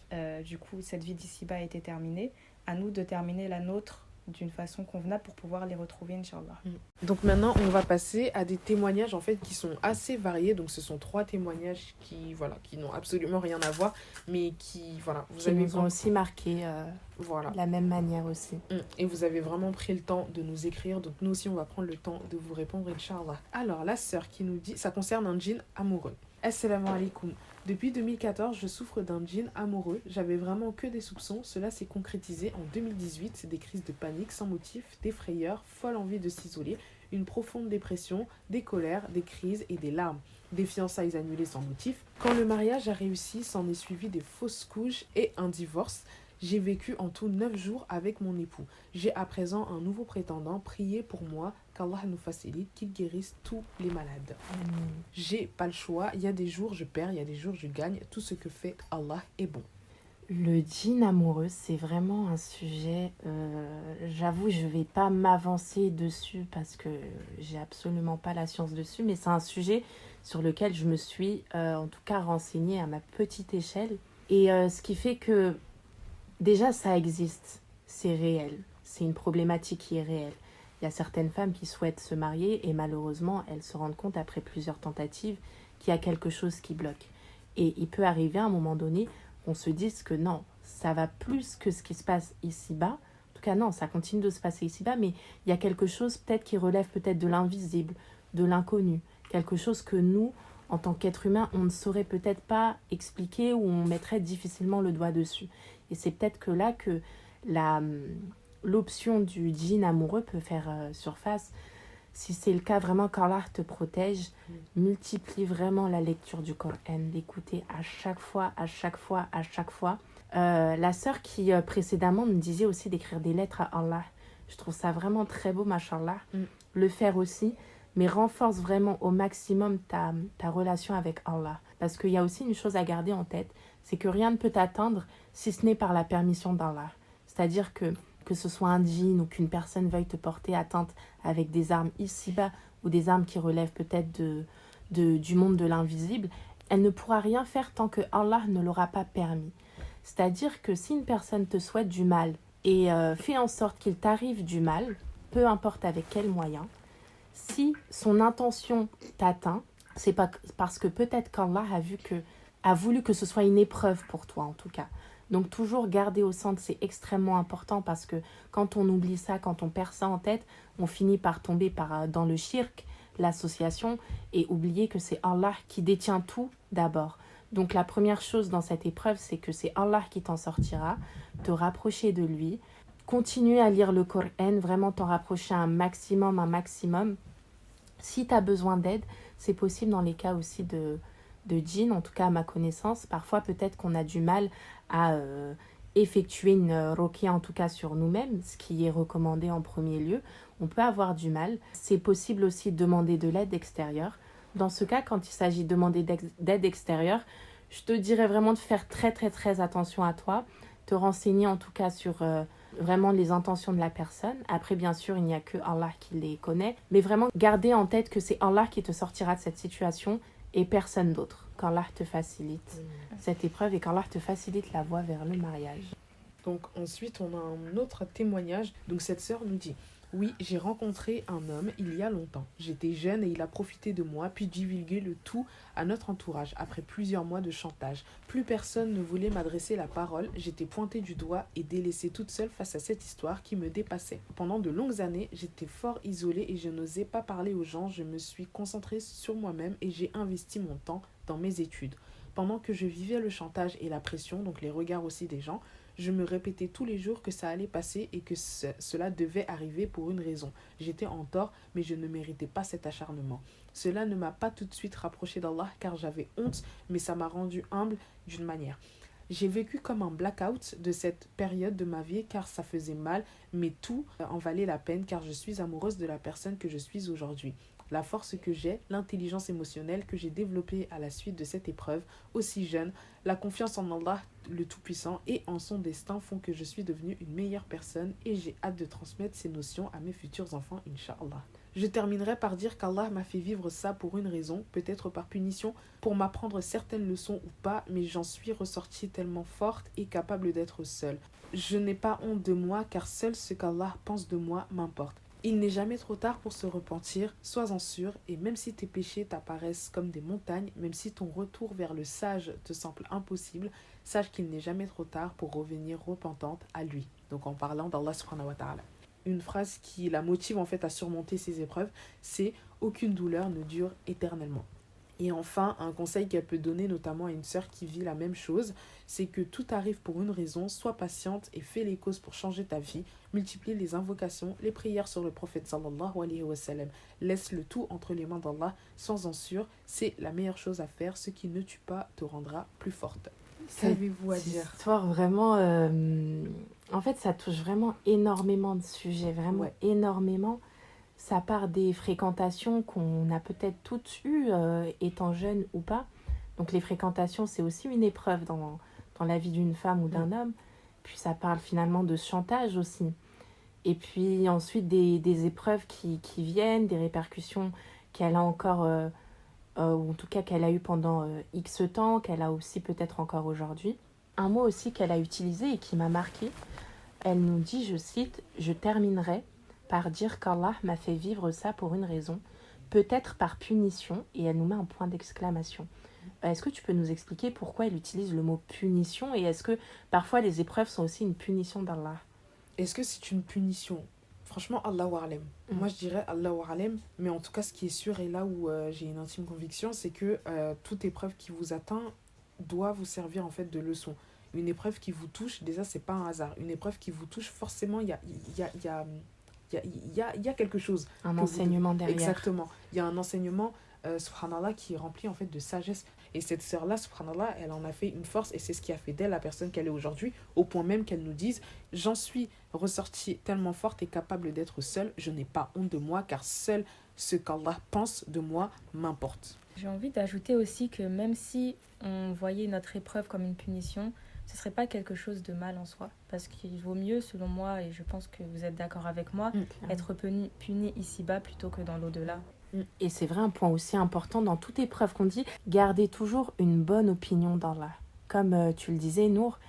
du coup cette vie d'ici-bas a été terminée, à nous de terminer la nôtre d'une façon convenable pour pouvoir les retrouver, Inch'Allah. Donc maintenant, on va passer à des témoignages en fait qui sont assez variés. Donc ce sont 3 témoignages qui n'ont absolument rien à voir, mais qui nous ont aussi marqué de la même manière aussi. Et vous avez vraiment pris le temps de nous écrire, donc nous aussi on va prendre le temps de vous répondre, Inch'Allah. Alors la sœur qui nous dit, ça concerne un djinn amoureux. Assalamu alaikum. Depuis 2014, je souffre d'un djinn amoureux. J'avais vraiment que des soupçons. Cela s'est concrétisé en 2018. C'est des crises de panique sans motif, des frayeurs, folle envie de s'isoler, une profonde dépression, des colères, des crises et des larmes. Des fiançailles annulées sans motif. Quand le mariage a réussi, s'en est suivi des fausses couches et un divorce. J'ai vécu en tout 9 jours avec mon époux. J'ai à présent un nouveau prétendant. Priez pour moi, qu'Allah nous facilite, qu'il guérisse tous les malades. J'ai pas le choix. Il y a des jours je perds, il y a des jours je gagne. Tout ce que fait Allah est bon. Le djinn amoureux, c'est vraiment un sujet... j'avoue, je vais pas m'avancer dessus parce que j'ai absolument pas la science dessus, mais c'est un sujet sur lequel je me suis en tout cas renseignée à ma petite échelle. Et ce qui fait que déjà, ça existe, c'est réel, c'est une problématique qui est réelle. Il y a certaines femmes qui souhaitent se marier et malheureusement, elles se rendent compte après plusieurs tentatives qu'il y a quelque chose qui bloque. Et il peut arriver à un moment donné qu'on se dise que non, ça va plus que ce qui se passe ici-bas. En tout cas, non, ça continue de se passer ici-bas, mais il y a quelque chose peut-être qui relève peut-être de l'invisible, de l'inconnu. Quelque chose que nous, en tant qu'être humain, on ne saurait peut-être pas expliquer ou on mettrait difficilement le doigt dessus. Et c'est peut-être que là que l'option du djinn amoureux peut faire surface. Si c'est le cas, vraiment qu'Allah te protège, multiplie vraiment la lecture du Coran, l'écouter à chaque fois. La sœur qui précédemment me disait aussi d'écrire des lettres à Allah. Je trouve ça vraiment très beau, machallah. Le faire aussi. mais renforce vraiment au maximum ta relation avec Allah. Parce qu'il y a aussi une chose à garder en tête, c'est que rien ne peut t'atteindre si ce n'est par la permission d'Allah. C'est-à-dire que ce soit un djinn ou qu'une personne veuille te porter atteinte avec des armes ici-bas ou des armes qui relèvent peut-être du monde de l'invisible, elle ne pourra rien faire tant que Allah ne l'aura pas permis. C'est-à-dire que si une personne te souhaite du mal et fait en sorte qu'il t'arrive du mal, peu importe avec quels moyens, si son intention t'atteint, c'est pas parce que peut-être qu'Allah a voulu que ce soit une épreuve pour toi en tout cas. Donc toujours garder au centre, c'est extrêmement important parce que quand on oublie ça, quand on perd ça en tête, on finit par tomber dans le shirk, l'association, et oublier que c'est Allah qui détient tout d'abord. Donc la première chose dans cette épreuve, c'est que c'est Allah qui t'en sortira, te rapprocher de lui, continuer à lire le Coran, vraiment t'en rapprocher un maximum. Si tu as besoin d'aide, c'est possible dans les cas aussi de djinn, en tout cas à ma connaissance. Parfois, peut-être qu'on a du mal à effectuer une ruqya, en tout cas sur nous-mêmes, ce qui est recommandé en premier lieu. On peut avoir du mal. C'est possible aussi de demander de l'aide extérieure. Dans ce cas, quand il s'agit de demander d'aide extérieure, je te dirais vraiment de faire très très très attention à toi, te renseigner en tout cas sur vraiment les intentions de la personne. Après, bien sûr, il n'y a que Allah qui les connaît, mais vraiment garder en tête que c'est Allah qui te sortira de cette situation et personne d'autre. Qu'Allah te facilite cette épreuve et qu'Allah te facilite la voie vers le mariage. Donc ensuite, on a un autre témoignage. Donc cette sœur nous dit: oui, j'ai rencontré un homme il y a longtemps. J'étais jeune et il a profité de moi, puis divulgué le tout à notre entourage. Après plusieurs mois de chantage, plus personne ne voulait m'adresser la parole. J'étais pointée du doigt et délaissée toute seule face à cette histoire qui me dépassait. Pendant de longues années, j'étais fort isolée et je n'osais pas parler aux gens. Je me suis concentrée sur moi-même et j'ai investi mon temps dans mes études. Pendant que je vivais le chantage et la pression, donc les regards aussi des gens, je me répétais tous les jours que ça allait passer et que cela devait arriver pour une raison. J'étais en tort, mais je ne méritais pas cet acharnement. Cela ne m'a pas tout de suite rapproché d'Allah car j'avais honte, mais ça m'a rendu humble d'une manière. J'ai vécu comme un blackout de cette période de ma vie car ça faisait mal, mais tout en valait la peine car je suis amoureuse de la personne que je suis aujourd'hui. La force que j'ai, l'intelligence émotionnelle que j'ai développée à la suite de cette épreuve, aussi jeune, la confiance en Allah, le Tout-Puissant, et en son destin font que je suis devenue une meilleure personne et j'ai hâte de transmettre ces notions à mes futurs enfants, Inch'Allah. Je terminerai par dire qu'Allah m'a fait vivre ça pour une raison, peut-être par punition, pour m'apprendre certaines leçons ou pas, mais j'en suis ressortie tellement forte et capable d'être seule. Je n'ai pas honte de moi car seul ce qu'Allah pense de moi m'importe. Il n'est jamais trop tard pour se repentir, sois-en sûr, et même si tes péchés t'apparaissent comme des montagnes, même si ton retour vers le sage te semble impossible, sache qu'il n'est jamais trop tard pour revenir repentante à lui. Donc en parlant d'Allah subhanahu wa ta'ala. Une phrase qui la motive en fait à surmonter ces épreuves, c'est « aucune douleur ne dure éternellement ». Et enfin, un conseil qu'elle peut donner notamment à une sœur qui vit la même chose, c'est que tout arrive pour une raison, sois patiente et fais les causes pour changer ta vie, multiplie les invocations, les prières sur le prophète sallallahu alayhi wa sallam, laisse le tout entre les mains d'Allah, sois-en sûr, c'est la meilleure chose à faire, ce qui ne tue pas te rendra plus forte. Qu'avez-vous à dire ? Cette histoire vraiment, en fait ça touche vraiment énormément de sujets, vraiment énormément. Ça part des fréquentations qu'on a peut-être toutes eues étant jeune ou pas. Donc les fréquentations, c'est aussi une épreuve dans la vie d'une femme ou d'un homme. Puis ça parle finalement de chantage aussi. Et puis ensuite des épreuves qui viennent, des répercussions qu'elle a encore, ou en tout cas qu'elle a eu pendant X temps, qu'elle a aussi peut-être encore aujourd'hui. Un mot aussi qu'elle a utilisé et qui m'a marqué, elle nous dit, je cite, « Je terminerai par dire qu'Allah m'a fait vivre ça pour une raison, peut-être par punition », et elle nous met un point d'exclamation. Est-ce que tu peux nous expliquer pourquoi elle utilise le mot punition et est-ce que parfois les épreuves sont aussi une punition d'Allah ? Est-ce que c'est une punition ? Franchement, Allahu a'lam. Moi, je dirais Allahu a'lam, mais en tout cas, ce qui est sûr et là où j'ai une intime conviction, c'est que toute épreuve qui vous atteint doit vous servir en fait de leçon. Une épreuve qui vous touche, déjà, c'est pas un hasard. Une épreuve qui vous touche, forcément, il y a quelque chose. Un enseignement derrière. Exactement. Il y a un enseignement, subhanallah, qui est rempli en fait de sagesse. Et cette sœur-là, subhanallah, elle en a fait une force et c'est ce qui a fait d'elle la personne qu'elle est aujourd'hui, au point même qu'elle nous dise « J'en suis ressortie tellement forte et capable d'être seule, je n'ai pas honte de moi car seul ce qu'Allah pense de moi m'importe. J'ai envie d'ajouter aussi que même si on voyait notre épreuve comme une punition, ce ne serait pas quelque chose de mal en soi. Parce qu'il vaut mieux, selon moi, et je pense que vous êtes d'accord avec moi, être puni ici-bas plutôt que dans l'au-delà. Et c'est vrai, un point aussi important dans toute épreuve qu'on dit, gardez toujours une bonne opinion d'Allah. Comme tu le disais, Nour,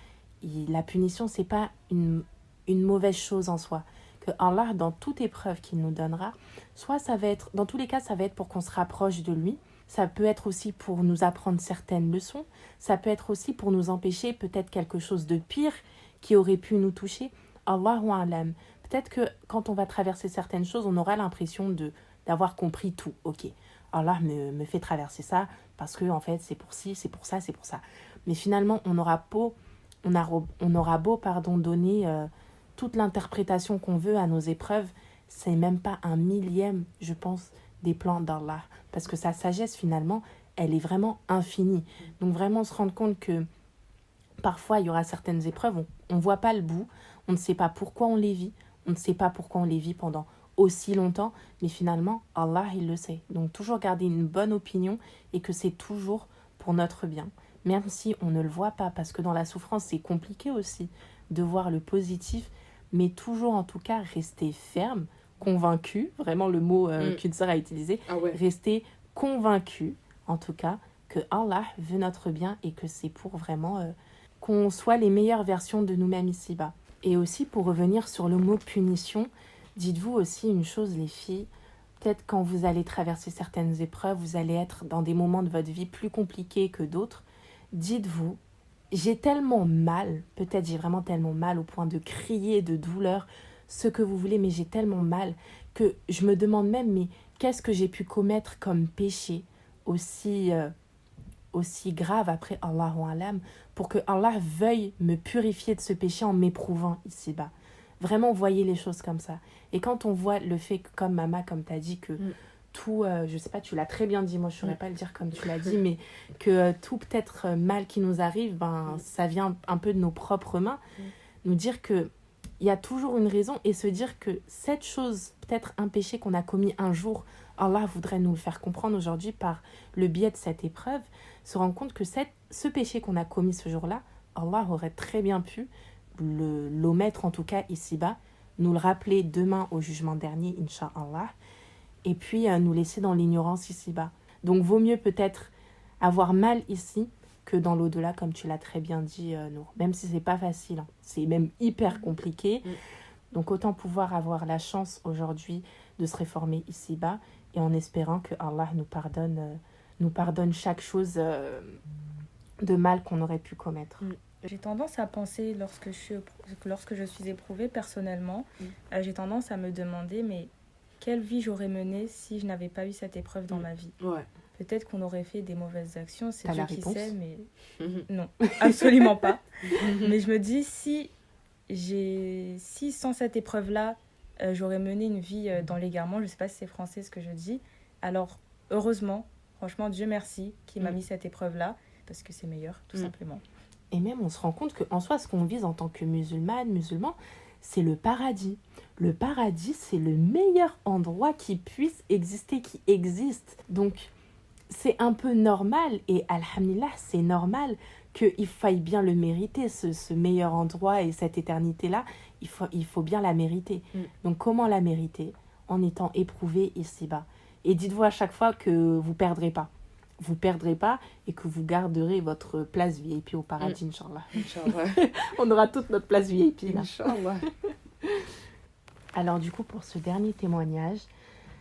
la punition, c'est pas une mauvaise chose en soi. Que Allah, dans toute épreuve qu'il nous donnera, soit ça va être, dans tous les cas, ça va être pour qu'on se rapproche de lui. Ça peut être aussi pour nous apprendre certaines leçons. Ça peut être aussi pour nous empêcher peut-être quelque chose de pire qui aurait pu nous toucher. Allahu a'lam. Peut-être que quand on va traverser certaines choses, on aura l'impression d'avoir compris tout. Ok, Allah me fait traverser ça parce que en fait c'est pour ci, c'est pour ça, c'est pour ça. Mais finalement, on aura beau donner toute l'interprétation qu'on veut à nos épreuves, c'est même pas un millième, je pense, des plans d'Allah. Parce que sa sagesse, finalement, elle est vraiment infinie. Donc vraiment se rendre compte que parfois, il y aura certaines épreuves, on ne voit pas le bout, on ne sait pas pourquoi on les vit, on ne sait pas pourquoi on les vit pendant aussi longtemps, mais finalement, Allah, il le sait. Donc toujours garder une bonne opinion et que c'est toujours pour notre bien. Même si on ne le voit pas, parce que dans la souffrance, c'est compliqué aussi de voir le positif, mais toujours en tout cas rester ferme, convaincu, vraiment le mot qu'une sœur a utilisé, rester convaincu en tout cas que Allah veut notre bien et que c'est pour vraiment qu'on soit les meilleures versions de nous-mêmes ici-bas. Et aussi pour revenir sur le mot punition, dites-vous aussi une chose les filles, peut-être quand vous allez traverser certaines épreuves, vous allez être dans des moments de votre vie plus compliqués que d'autres, dites-vous, j'ai tellement mal, peut-être j'ai vraiment tellement mal au point de crier de douleur, ce que vous voulez, mais j'ai tellement mal que je me demande même, mais qu'est-ce que j'ai pu commettre comme péché aussi grave après Allahu Alam, pour que Allah veuille me purifier de ce péché en m'éprouvant ici-bas. Vraiment, voyez les choses comme ça. Et quand on voit le fait que, comme Mama, comme tu as dit, que tout, je sais pas, tu l'as très bien dit, moi je ne saurais pas le dire comme tu l'as dit, mais que tout peut-être mal qui nous arrive, ça vient un peu de nos propres mains. Nous dire que il y a toujours une raison et se dire que cette chose, peut-être un péché qu'on a commis un jour, Allah voudrait nous le faire comprendre aujourd'hui par le biais de cette épreuve, se rendre compte que ce péché qu'on a commis ce jour-là, Allah aurait très bien pu l'omettre en tout cas ici-bas, nous le rappeler demain au jugement dernier, Inch'Allah, et puis nous laisser dans l'ignorance ici-bas. Donc vaut mieux peut-être avoir mal ici que dans l'au-delà, comme tu l'as très bien dit, Nour. Même si c'est pas facile, c'est même hyper compliqué. Donc autant pouvoir avoir la chance aujourd'hui de se réformer ici-bas et en espérant que Allah nous pardonne chaque chose de mal qu'on aurait pu commettre. J'ai tendance à penser, lorsque je suis éprouvée personnellement, j'ai tendance à me demander, mais quelle vie j'aurais menée si je n'avais pas eu cette épreuve dans ma vie ? Peut-être qu'on aurait fait des mauvaises actions, c'est Dieu qui sait, mais non, absolument pas. Mais je me dis, si sans cette épreuve-là, j'aurais mené une vie dans l'égarement, je ne sais pas si c'est français ce que je dis, alors heureusement, franchement, Dieu merci qui m'a mis cette épreuve-là, parce que c'est meilleur, tout simplement. Et même, on se rend compte qu'en soi, ce qu'on vise en tant que musulman, c'est le paradis. Le paradis, c'est le meilleur endroit qui puisse exister, qui existe. Donc, c'est un peu normal, et alhamdulillah, c'est normal qu'il faille bien le mériter, ce meilleur endroit et cette éternité-là, il faut bien la mériter. Donc, comment la mériter ? En étant éprouvé ici-bas. Et dites-vous à chaque fois que vous perdrez pas. Vous perdrez pas et que vous garderez votre place VIP au paradis, Inch'Allah. On aura toute notre place VIP là. Inch'Allah. Alors du coup, pour ce dernier témoignage,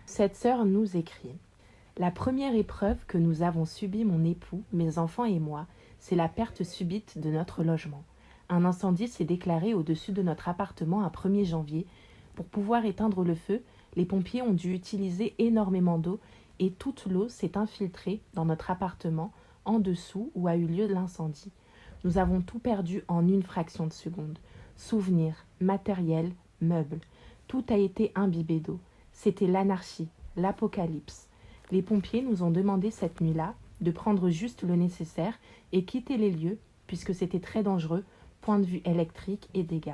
cette sœur nous écrit « La première épreuve que nous avons subie, mon époux, mes enfants et moi, c'est la perte subite de notre logement. Un incendie s'est déclaré au-dessus de notre appartement un 1er janvier. Pour pouvoir éteindre le feu, les pompiers ont dû utiliser énormément d'eau et toute l'eau s'est infiltrée dans notre appartement, en dessous où a eu lieu l'incendie. Nous avons tout perdu en une fraction de seconde. Souvenirs, matériel, meubles. Tout a été imbibé d'eau. C'était l'anarchie, l'apocalypse. Les pompiers nous ont demandé cette nuit-là de prendre juste le nécessaire et quitter les lieux, puisque c'était très dangereux, point de vue électrique et dégâts.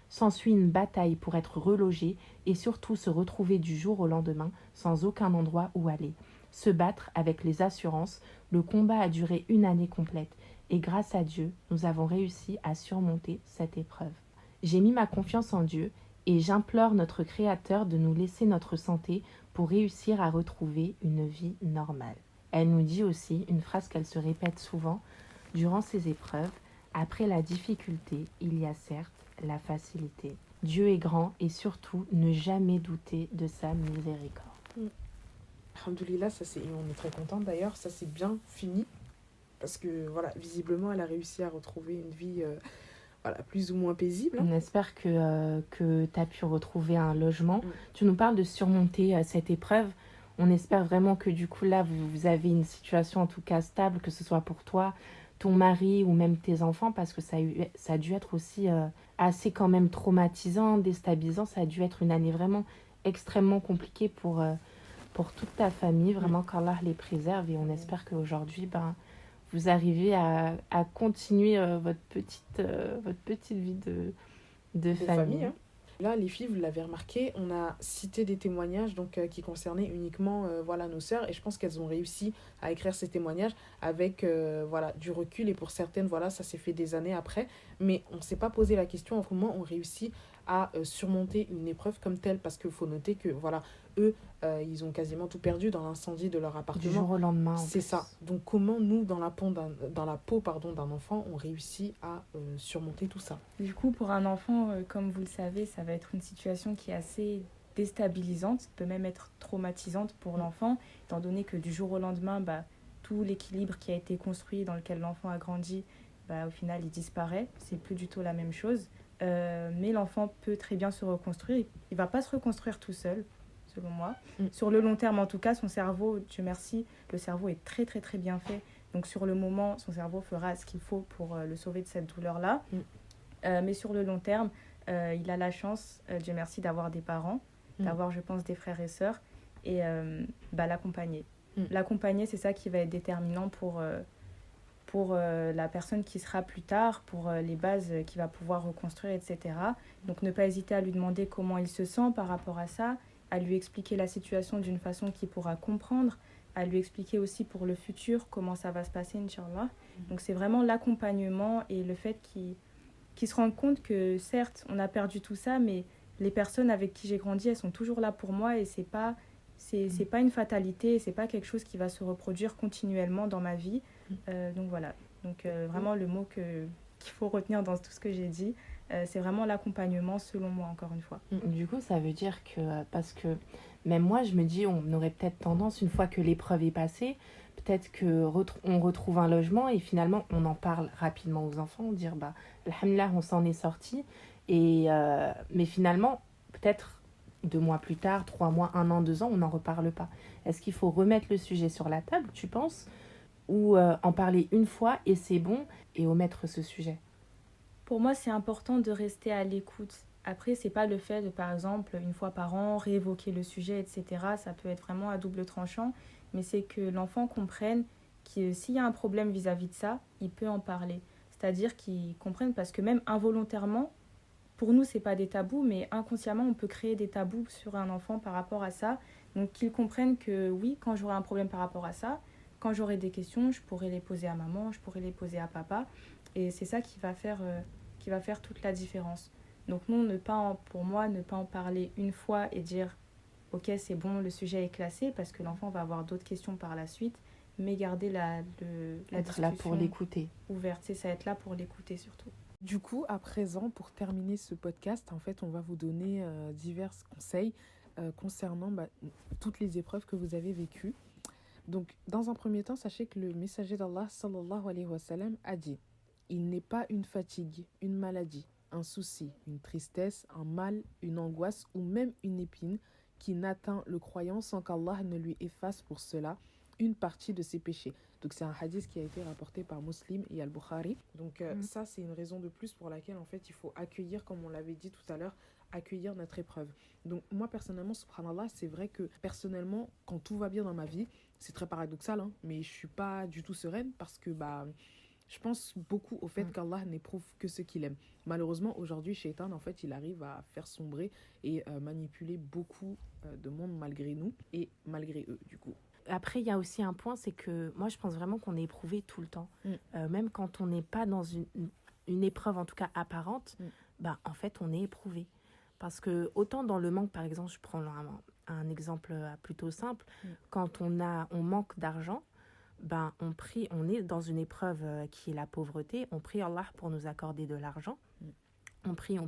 S'ensuit une bataille pour être relogé et surtout se retrouver du jour au lendemain sans aucun endroit où aller. Se battre avec les assurances, le combat a duré 1 année complète et grâce à Dieu, nous avons réussi à surmonter cette épreuve. J'ai mis ma confiance en Dieu et j'implore notre Créateur de nous laisser notre santé pour réussir à retrouver une vie normale. Elle nous dit aussi une phrase qu'elle se répète souvent durant ces épreuves. Après la difficulté, il y a certes la facilité. Dieu est grand et surtout ne jamais douter de sa miséricorde. Alhamdoulilah, on est très contente d'ailleurs, ça c'est bien fini. Parce que voilà, visiblement, elle a réussi à retrouver une vie plus ou moins paisible. On espère que tu as pu retrouver un logement. Tu nous parles de surmonter cette épreuve. On espère vraiment que du coup là, vous avez une situation en tout cas stable, que ce soit pour toi, ton mari ou même tes enfants, parce que ça a dû être aussi assez quand même traumatisant, déstabilisant. Ça a dû être une année vraiment extrêmement compliquée pour toute ta famille. Vraiment qu'Allah les préserve et on espère qu'aujourd'hui, vous arrivez à continuer votre petite vie de famille. Hein. Là, les filles, vous l'avez remarqué, on a cité des témoignages qui concernaient uniquement nos sœurs et je pense qu'elles ont réussi à écrire ces témoignages avec du recul et pour certaines, ça s'est fait des années après. Mais on ne s'est pas posé la question comment on réussit à surmonter une épreuve comme telle parce qu'il faut noter que eux, ils ont quasiment tout perdu dans l'incendie de leur appartement. Du jour au lendemain. C'est ça. Donc comment nous, dans la peau d'un enfant, on réussit à surmonter tout ça? Du coup, pour un enfant, comme vous le savez, ça va être une situation qui est assez déstabilisante, peut même être traumatisante pour l'enfant, étant donné que du jour au lendemain, tout l'équilibre qui a été construit, dans lequel l'enfant a grandi, au final, il disparaît. C'est plus du tout la même chose. Mais l'enfant peut très bien se reconstruire. Il ne va pas se reconstruire tout seul, selon moi. Sur le long terme, en tout cas, son cerveau, Dieu merci, le cerveau est très, très, très bien fait. Donc, sur le moment, son cerveau fera ce qu'il faut pour le sauver de cette douleur-là. Mais sur le long terme, il a la chance, Dieu merci, d'avoir des parents, d'avoir, je pense, des frères et sœurs, et l'accompagner. L'accompagner, c'est ça qui va être déterminant pour la personne qui sera plus tard, pour les bases qu'il va pouvoir reconstruire, etc. Donc, ne pas hésiter à lui demander comment il se sent par rapport à ça, à lui expliquer la situation d'une façon qu'il pourra comprendre, à lui expliquer aussi pour le futur comment ça va se passer, Inch'Allah. Donc, c'est vraiment l'accompagnement et le fait qu'ils se rendent compte que, certes, on a perdu tout ça, mais les personnes avec qui j'ai grandi, elles sont toujours là pour moi et c'est pas une fatalité, c'est pas quelque chose qui va se reproduire continuellement dans ma vie. Donc voilà. Donc vraiment le mot qu'il faut retenir dans tout ce que j'ai dit, c'est vraiment l'accompagnement selon moi, encore une fois. Du coup, ça veut dire que, parce que même moi, je me dis, on aurait peut-être tendance, une fois que l'épreuve est passée, peut-être qu'on retrouve un logement et finalement, on en parle rapidement aux enfants, dire, alhamdoulilah, on s'en est sorti. Mais finalement, peut-être 2 mois plus tard, 3 mois, 1 an, 2 ans, on n'en reparle pas. Est-ce qu'il faut remettre le sujet sur la table, tu penses ? Ou en parler une fois et c'est bon et omettre ce sujet? Pour moi, c'est important de rester à l'écoute. Après, c'est pas le fait de, par exemple, une fois par an, réévoquer le sujet, etc. Ça peut être vraiment à double tranchant, mais c'est que l'enfant comprenne que s'il y a un problème vis-à-vis de ça, il peut en parler. C'est-à-dire qu'il comprenne, parce que même involontairement, pour nous, c'est pas des tabous, mais inconsciemment, on peut créer des tabous sur un enfant par rapport à ça. Donc, qu'il comprenne que oui, quand j'aurai un problème par rapport à ça, quand j'aurai des questions, je pourrai les poser à maman, je pourrai les poser à papa. Et c'est ça qui va faire toute la différence. Donc non, pour moi, ne pas en parler une fois et dire « Ok, c'est bon, le sujet est classé » parce que l'enfant va avoir d'autres questions par la suite, mais garder la être là pour l'écouter. Ouverte, c'est ça, être là pour l'écouter surtout. Du coup, à présent, pour terminer ce podcast, en fait, on va vous donner divers conseils concernant toutes les épreuves que vous avez vécues. Donc, dans un premier temps, sachez que le messager d'Allah, sallallahu alayhi wa sallam, a dit « Il n'est pas une fatigue, une maladie, un souci, une tristesse, un mal, une angoisse ou même une épine qui n'atteint le croyant sans qu'Allah ne lui efface pour cela une partie de ses péchés. » Donc, c'est un hadith qui a été rapporté par Muslim et Al-Bukhari. Donc, ça, c'est une raison de plus pour laquelle, en fait, il faut accueillir, comme on l'avait dit tout à l'heure, accueillir notre épreuve. Donc, moi, personnellement, subhanallah, c'est vrai que, personnellement, quand tout va bien dans ma vie, c'est très paradoxal, hein, mais je suis pas du tout sereine parce que, Je pense beaucoup au fait qu'Allah n'éprouve que ce qu'il aime. Malheureusement, aujourd'hui, Shaitan, en fait, il arrive à faire sombrer et manipuler beaucoup de monde malgré nous et malgré eux, du coup. Après, il y a aussi un point, c'est que moi, je pense vraiment qu'on est éprouvé tout le temps. Même quand on n'est pas dans une épreuve, en tout cas apparente, en fait, on est éprouvé. Parce que autant dans le manque, par exemple, je prends un exemple plutôt simple, quand on manque d'argent, on est dans une épreuve qui est la pauvreté, on prie Allah pour nous accorder de l'argent. On prie,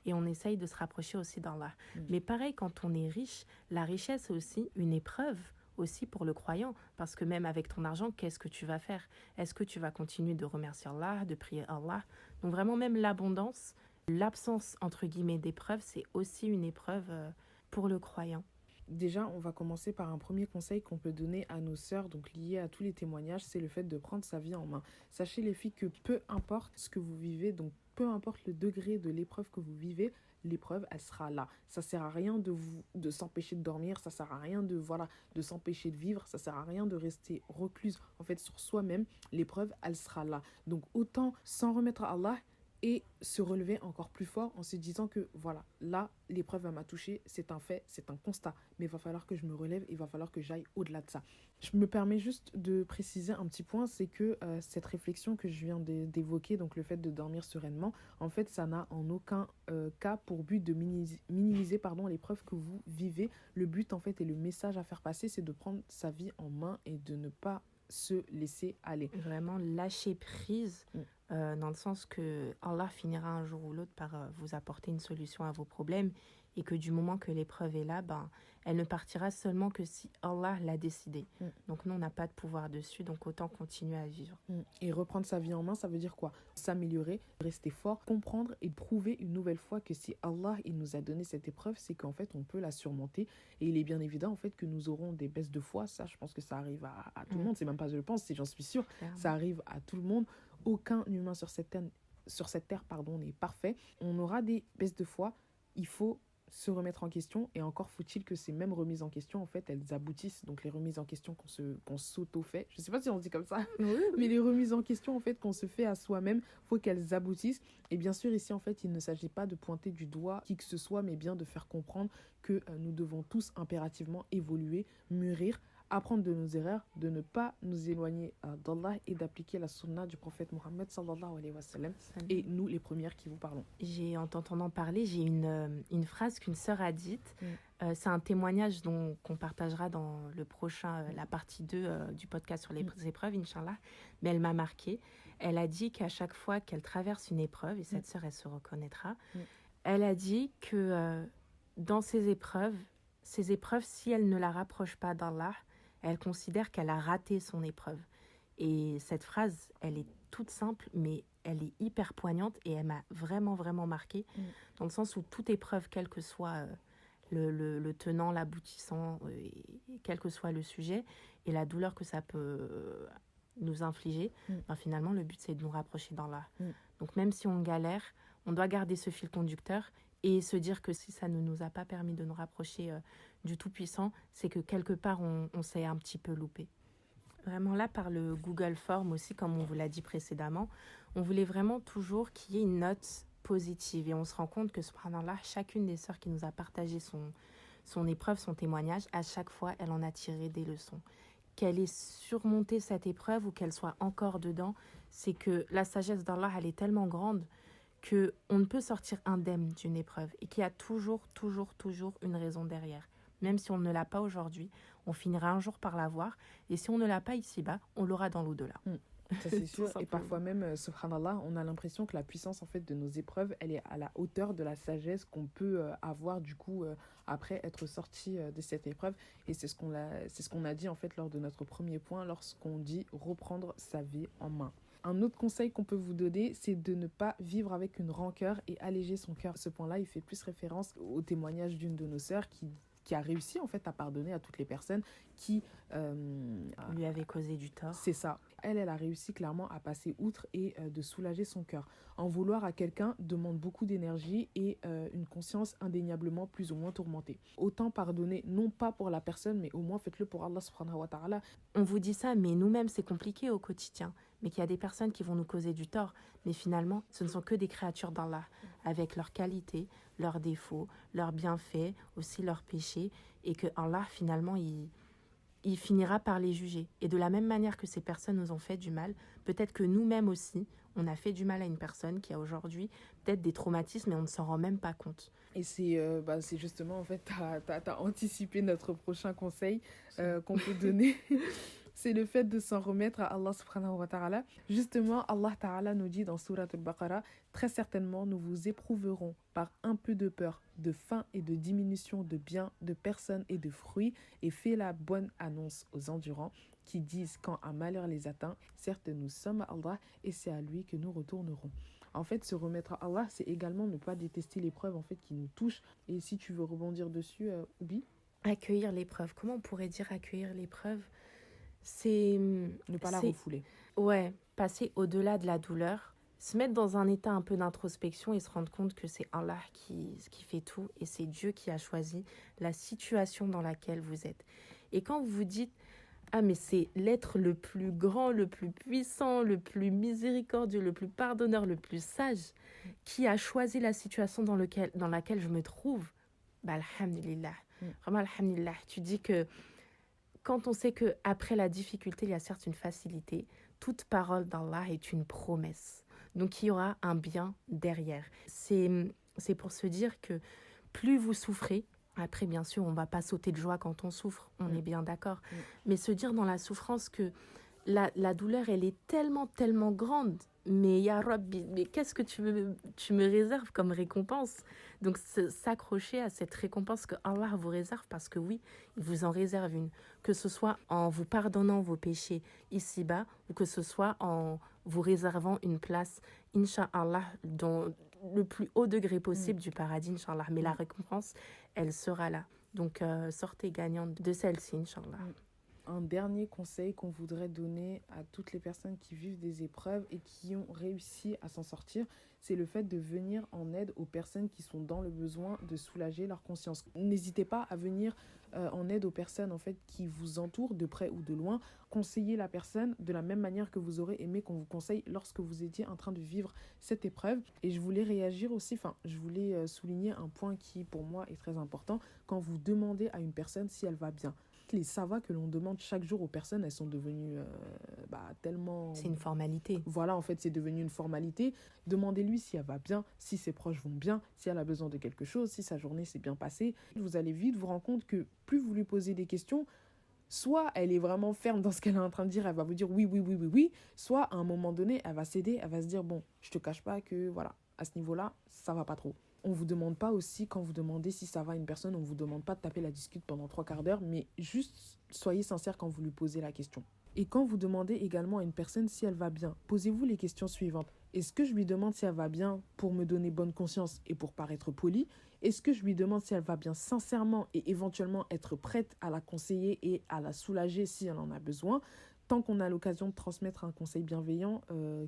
et on essaye de se rapprocher aussi d'Allah. Mais pareil, quand on est riche, la richesse est aussi une épreuve aussi pour le croyant, parce que même avec ton argent, qu'est-ce que tu vas faire? Est-ce que tu vas continuer de remercier Allah, de prier Allah? Donc vraiment, même l'abondance, l'absence, entre guillemets, d'épreuve, c'est aussi une épreuve pour le croyant. Déjà, on va commencer par un premier conseil qu'on peut donner à nos sœurs, donc lié à tous les témoignages, c'est le fait de prendre sa vie en main. Sachez les filles que peu importe ce que vous vivez, donc peu importe le degré de l'épreuve que vous vivez, l'épreuve, elle sera là. Ça sert à rien de s'empêcher de dormir, ça sert à rien de s'empêcher de vivre, ça sert à rien de rester recluse en fait sur soi-même. L'épreuve, elle sera là. Donc autant s'en remettre à Allah et se relever encore plus fort en se disant que voilà, là, l'épreuve m'a touché, c'est un fait, c'est un constat. Mais il va falloir que je me relève, il va falloir que j'aille au-delà de ça. Je me permets juste de préciser un petit point, c'est que cette réflexion que je viens d'évoquer, donc le fait de dormir sereinement, en fait, ça n'a en aucun cas pour but de minimiser l'épreuve que vous vivez. Le but, en fait, et le message à faire passer, c'est de prendre sa vie en main et de ne pas se laisser aller. Vraiment lâcher prise, dans le sens que Allah finira un jour ou l'autre par vous apporter une solution à vos problèmes, et que du moment que l'épreuve est là, elle ne partira seulement que si Allah l'a décidé. Donc nous, on n'a pas de pouvoir dessus, donc autant continuer à vivre. Et reprendre sa vie en main, ça veut dire quoi? S'améliorer, rester fort, comprendre et prouver une nouvelle fois que si Allah il nous a donné cette épreuve, c'est qu'en fait on peut la surmonter. Et il est bien évident en fait que nous aurons des baisses de foi. Ça, je pense que ça arrive à tout le monde. C'est même pas je le pense, c'est j'en suis sûre. Clairement. Ça arrive à tout le monde. Aucun humain sur cette terre n'est parfait. On aura des baisses de foi. Il faut se remettre en question, et encore faut-il que ces mêmes remises en question, en fait, elles aboutissent. Donc les remises en question qu'on s'auto-fait, je sais pas si on dit comme ça, mais les remises en question, en fait, qu'on se fait à soi-même, faut qu'elles aboutissent. Et bien sûr, ici, en fait, il ne s'agit pas de pointer du doigt qui que ce soit, mais bien de faire comprendre que nous devons tous impérativement évoluer, mûrir, apprendre de nos erreurs, de ne pas nous éloigner d'Allah et d'appliquer la sunna du prophète Mohammed sallallahu alayhi wa sallam. Et nous, les premières qui vous parlons. En t'entendant parler, j'ai une phrase qu'une sœur a dite. C'est un témoignage qu'on partagera dans le prochain, la partie 2 du podcast sur les épreuves, Inch'Allah. Mais elle m'a marquée. Elle a dit qu'à chaque fois qu'elle traverse une épreuve, et cette sœur, elle se reconnaîtra, elle a dit que dans ces épreuves, si elle ne la rapproche pas d'Allah, elle considère qu'elle a raté son épreuve. Et cette phrase, elle est toute simple, mais elle est hyper poignante et elle m'a vraiment, vraiment marquée, dans le sens où toute épreuve, quel que soit le tenant, l'aboutissant, et quel que soit le sujet, et la douleur que ça peut nous infliger, finalement, le but, c'est de nous rapprocher d'Allah. Donc même si on galère, on doit garder ce fil conducteur et se dire que si ça ne nous a pas permis de nous rapprocher du Tout-Puissant, c'est que quelque part, on s'est un petit peu loupé. Vraiment là, par le Google Form aussi, comme on vous l'a dit précédemment, on voulait vraiment toujours qu'il y ait une note positive. Et on se rend compte que, subhanallah, chacune des sœurs qui nous a partagé son épreuve, son témoignage, à chaque fois, elle en a tiré des leçons. Qu'elle ait surmonté cette épreuve ou qu'elle soit encore dedans, c'est que la sagesse d'Allah, elle est tellement grande qu'on ne peut sortir indemne d'une épreuve et qu'il y a toujours une raison derrière. Même si on ne l'a pas aujourd'hui, on finira un jour par l'avoir. Et si on ne l'a pas ici-bas, on l'aura dans l'au-delà. Ça c'est sûr. Et parfois même, subhanallah, on a l'impression que la puissance en fait de nos épreuves, elle est à la hauteur de la sagesse qu'on peut avoir du coup après être sorti de cette épreuve. Et c'est ce qu'on a dit en fait lors de notre premier point, lorsqu'on dit reprendre sa vie en main. Un autre conseil qu'on peut vous donner, c'est de ne pas vivre avec une rancœur et alléger son cœur. Ce point-là, il fait plus référence au témoignage d'une de nos sœurs qui qui a réussi en fait à pardonner à toutes les personnes qui lui avaient causé du tort. C'est ça. Elle a réussi clairement à passer outre et de soulager son cœur. En vouloir à quelqu'un demande beaucoup d'énergie et une conscience indéniablement plus ou moins tourmentée. Autant pardonner, non pas pour la personne, mais au moins faites-le pour Allah subhanahu wa ta'ala. On vous dit ça, mais nous-mêmes, c'est compliqué au quotidien. Mais qu'il y a des personnes qui vont nous causer du tort. Mais finalement, ce ne sont que des créatures d'Allah, avec leurs qualités, leurs défauts, leurs bienfaits, aussi leurs péchés. Et que Allah, finalement, il finira par les juger. Et de la même manière que ces personnes nous ont fait du mal, peut-être que nous-mêmes aussi, on a fait du mal à une personne qui a aujourd'hui peut-être des traumatismes et on ne s'en rend même pas compte. Et c'est justement, en fait, t'as anticipé notre prochain conseil qu'on peut donner. C'est le fait de s'en remettre à Allah subhanahu wa ta'ala. Justement, Allah ta'ala nous dit dans Surat al-Baqarah, « Très certainement, nous vous éprouverons par un peu de peur, de faim et de diminution de biens, de personnes et de fruits, et fais la bonne annonce aux endurants qui disent quand un malheur les atteint, certes nous sommes à Allah et c'est à lui que nous retournerons. » En fait, se remettre à Allah, c'est également ne pas détester l'épreuve en fait, qui nous touche. Et si tu veux rebondir dessus, Oubi ? Accueillir l'épreuve. Comment on pourrait dire accueillir l'épreuve ? C'est ne pas la refouler. Ouais, passer au-delà de la douleur, se mettre dans un état un peu d'introspection et se rendre compte que c'est Allah qui fait tout et c'est Dieu qui a choisi la situation dans laquelle vous êtes. Et quand vous vous dites « Ah, mais c'est l'être le plus grand, le plus puissant, le plus miséricordieux, le plus pardonneur, le plus sage qui a choisi la situation dans laquelle je me trouve », bah, alhamdulillah. Vraiment, alhamdulillah. Tu dis que quand on sait qu'après la difficulté, il y a certes une facilité, toute parole d'Allah est une promesse. Donc, il y aura un bien derrière. C'est pour se dire que plus vous souffrez, après, bien sûr, on ne va pas sauter de joie quand on souffre, on est bien d'accord. Mais se dire dans la souffrance que la douleur, elle est tellement, tellement grande. Mais ya Rabbi, mais qu'est-ce que tu me réserves comme récompense? Donc s'accrocher à cette récompense que Allah vous réserve, parce que oui, il vous en réserve une. Que ce soit en vous pardonnant vos péchés ici-bas, ou que ce soit en vous réservant une place, Inch'Allah, dans le plus haut degré possible du paradis, Inch'Allah. Mais la récompense, elle sera là. Donc sortez gagnante de celle-ci, Inch'Allah. Un dernier conseil qu'on voudrait donner à toutes les personnes qui vivent des épreuves et qui ont réussi à s'en sortir, c'est le fait de venir en aide aux personnes qui sont dans le besoin de soulager leur conscience. N'hésitez pas à venir en aide aux personnes en fait, qui vous entourent de près ou de loin. Conseillez la personne de la même manière que vous aurez aimé qu'on vous conseille lorsque vous étiez en train de vivre cette épreuve. Et je voulais réagir aussi, je voulais souligner un point qui pour moi est très important. Quand vous demandez à une personne si elle va bien, les ça va que l'on demande chaque jour aux personnes, elles sont devenues tellement... C'est une formalité. Voilà, en fait, c'est devenu une formalité. Demandez-lui si elle va bien, si ses proches vont bien, si elle a besoin de quelque chose, si sa journée s'est bien passée. Vous allez vite vous rendre compte que plus vous lui posez des questions, soit elle est vraiment ferme dans ce qu'elle est en train de dire, elle va vous dire oui, soit à un moment donné, elle va céder, elle va se dire, bon, je te cache pas que, voilà, à ce niveau-là, ça va pas trop. On ne vous demande pas aussi, quand vous demandez si ça va à une personne, on ne vous demande pas de taper la discute pendant 3/4 d'heure, mais juste soyez sincère quand vous lui posez la question. Et quand vous demandez également à une personne si elle va bien, posez-vous les questions suivantes. Est-ce que je lui demande si elle va bien pour me donner bonne conscience et pour paraître poli? Est-ce que je lui demande si elle va bien sincèrement et éventuellement être prête à la conseiller et à la soulager si elle en a besoin? Tant qu'on a l'occasion de transmettre un conseil bienveillant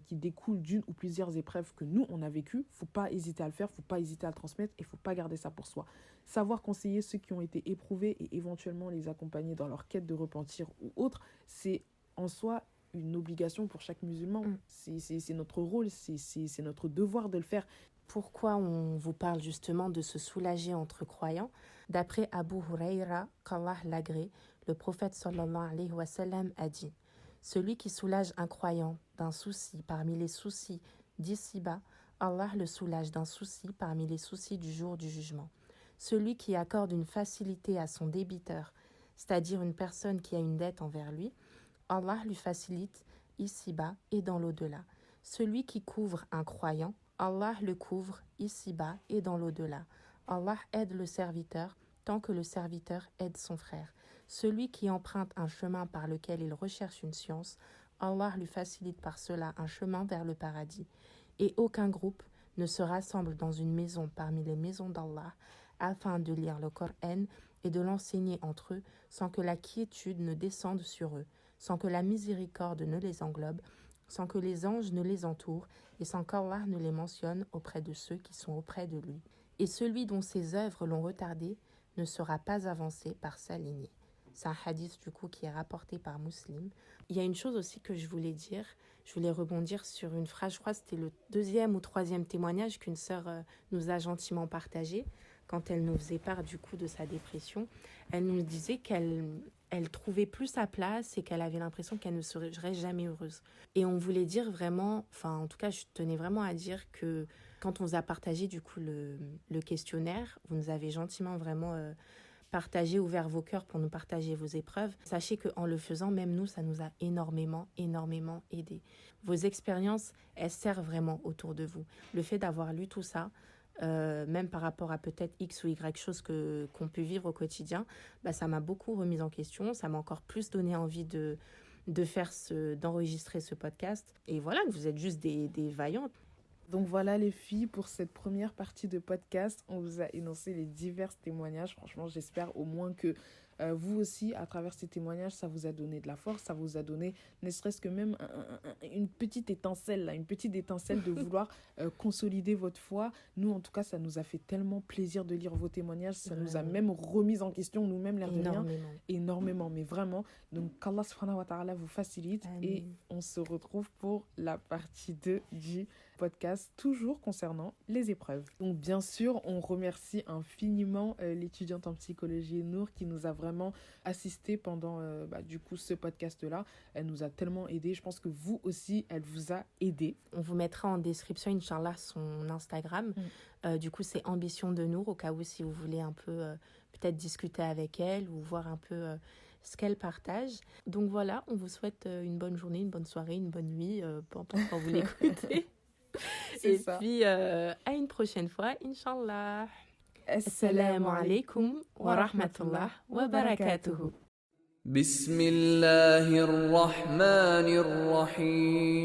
qui découle d'une ou plusieurs épreuves que nous, on a vécues, il ne faut pas hésiter à le faire, il ne faut pas hésiter à le transmettre et il ne faut pas garder ça pour soi. Savoir conseiller ceux qui ont été éprouvés et éventuellement les accompagner dans leur quête de repentir ou autre, c'est en soi une obligation pour chaque musulman. C'est notre rôle, c'est notre devoir de le faire. Pourquoi on vous parle justement de se soulager entre croyants? D'après Abu Huraira, qu'Allah l'agrée, le prophète sallallahu alayhi wa sallam a dit: celui qui soulage un croyant d'un souci parmi les soucis d'ici-bas, Allah le soulage d'un souci parmi les soucis du jour du jugement. Celui qui accorde une facilité à son débiteur, c'est-à-dire une personne qui a une dette envers lui, Allah lui facilite ici-bas et dans l'au-delà. Celui qui couvre un croyant, Allah le couvre ici-bas et dans l'au-delà. Allah aide le serviteur tant que le serviteur aide son frère. Celui qui emprunte un chemin par lequel il recherche une science, Allah lui facilite par cela un chemin vers le paradis. Et aucun groupe ne se rassemble dans une maison parmi les maisons d'Allah afin de lire le Coran et de l'enseigner entre eux sans que la quiétude ne descende sur eux, sans que la miséricorde ne les englobe, sans que les anges ne les entourent et sans qu'Allah ne les mentionne auprès de ceux qui sont auprès de lui. Et celui dont ses œuvres l'ont retardé ne sera pas avancé par sa lignée. C'est un hadith du coup qui est rapporté par Muslim. Il y a une chose aussi que je voulais dire. Je voulais rebondir sur une phrase, je crois que c'était le 2e ou 3e témoignage qu'une sœur nous a gentiment partagé quand elle nous faisait part du coup de sa dépression. Elle nous disait qu'elle trouvait plus sa place et qu'elle avait l'impression qu'elle ne serait jamais heureuse. Et on voulait dire vraiment, enfin en tout cas je tenais vraiment à dire que quand on vous a partagé du coup le questionnaire, vous nous avez gentiment vraiment partagé, ouvert vos cœurs pour nous partager vos épreuves. Sachez qu'en le faisant, même nous, ça nous a énormément aidé. Vos expériences, elles servent vraiment autour de vous. Le fait d'avoir lu tout ça, même par rapport à peut-être X ou Y choses qu'on peut vivre au quotidien, ça m'a beaucoup remise en question, ça m'a encore plus donné envie d'enregistrer ce podcast. Et voilà, vous êtes juste des vaillantes. Donc voilà les filles, pour cette première partie de podcast, on vous a énoncé les divers témoignages. Franchement, j'espère au moins que vous aussi, à travers ces témoignages, ça vous a donné de la force, ça vous a donné ne serait-ce que même une petite étincelle de vouloir consolider votre foi. Nous, en tout cas, ça nous a fait tellement plaisir de lire vos témoignages, ça nous a même remis en question nous-mêmes, l'air de rien. Énormément, mais vraiment. Donc, qu'Allah subhanahu wa ta'ala vous facilite. Amen. Et on se retrouve pour la partie 2 du podcast, toujours concernant les épreuves. Donc, bien sûr, on remercie infiniment l'étudiante en psychologie Nour qui nous a vraiment assisté pendant du coup ce podcast-là. Elle nous a tellement aidé. Je pense que vous aussi, elle vous a aidé. On vous mettra en description, Inch'Allah, son Instagram. Du coup, c'est Ambition de Nour, au cas où si vous voulez un peu peut-être discuter avec elle ou voir un peu ce qu'elle partage. Donc voilà, on vous souhaite une bonne journée, une bonne soirée, une bonne nuit, peu importe quand vous l'écoutez. Et puis, à une prochaine fois, Inch'Allah. Assalamu alaikum wa rahmatullah wa barakatuhu. Bismillahir Rahmanir Rahim.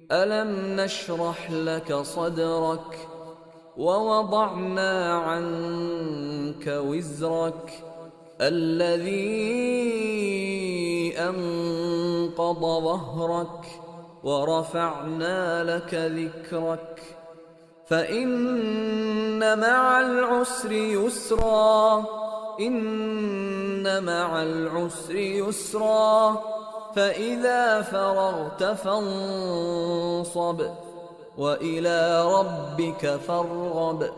Alam nashrah laka sadrak wa wada'na 'anka wizrak alladhi anqadha dhahrak wa rafa'na laka dhikrak فإن مع العسر يسرا إن مع العسر يسرا فإذا فرغت فانصب وإلى ربك فارغب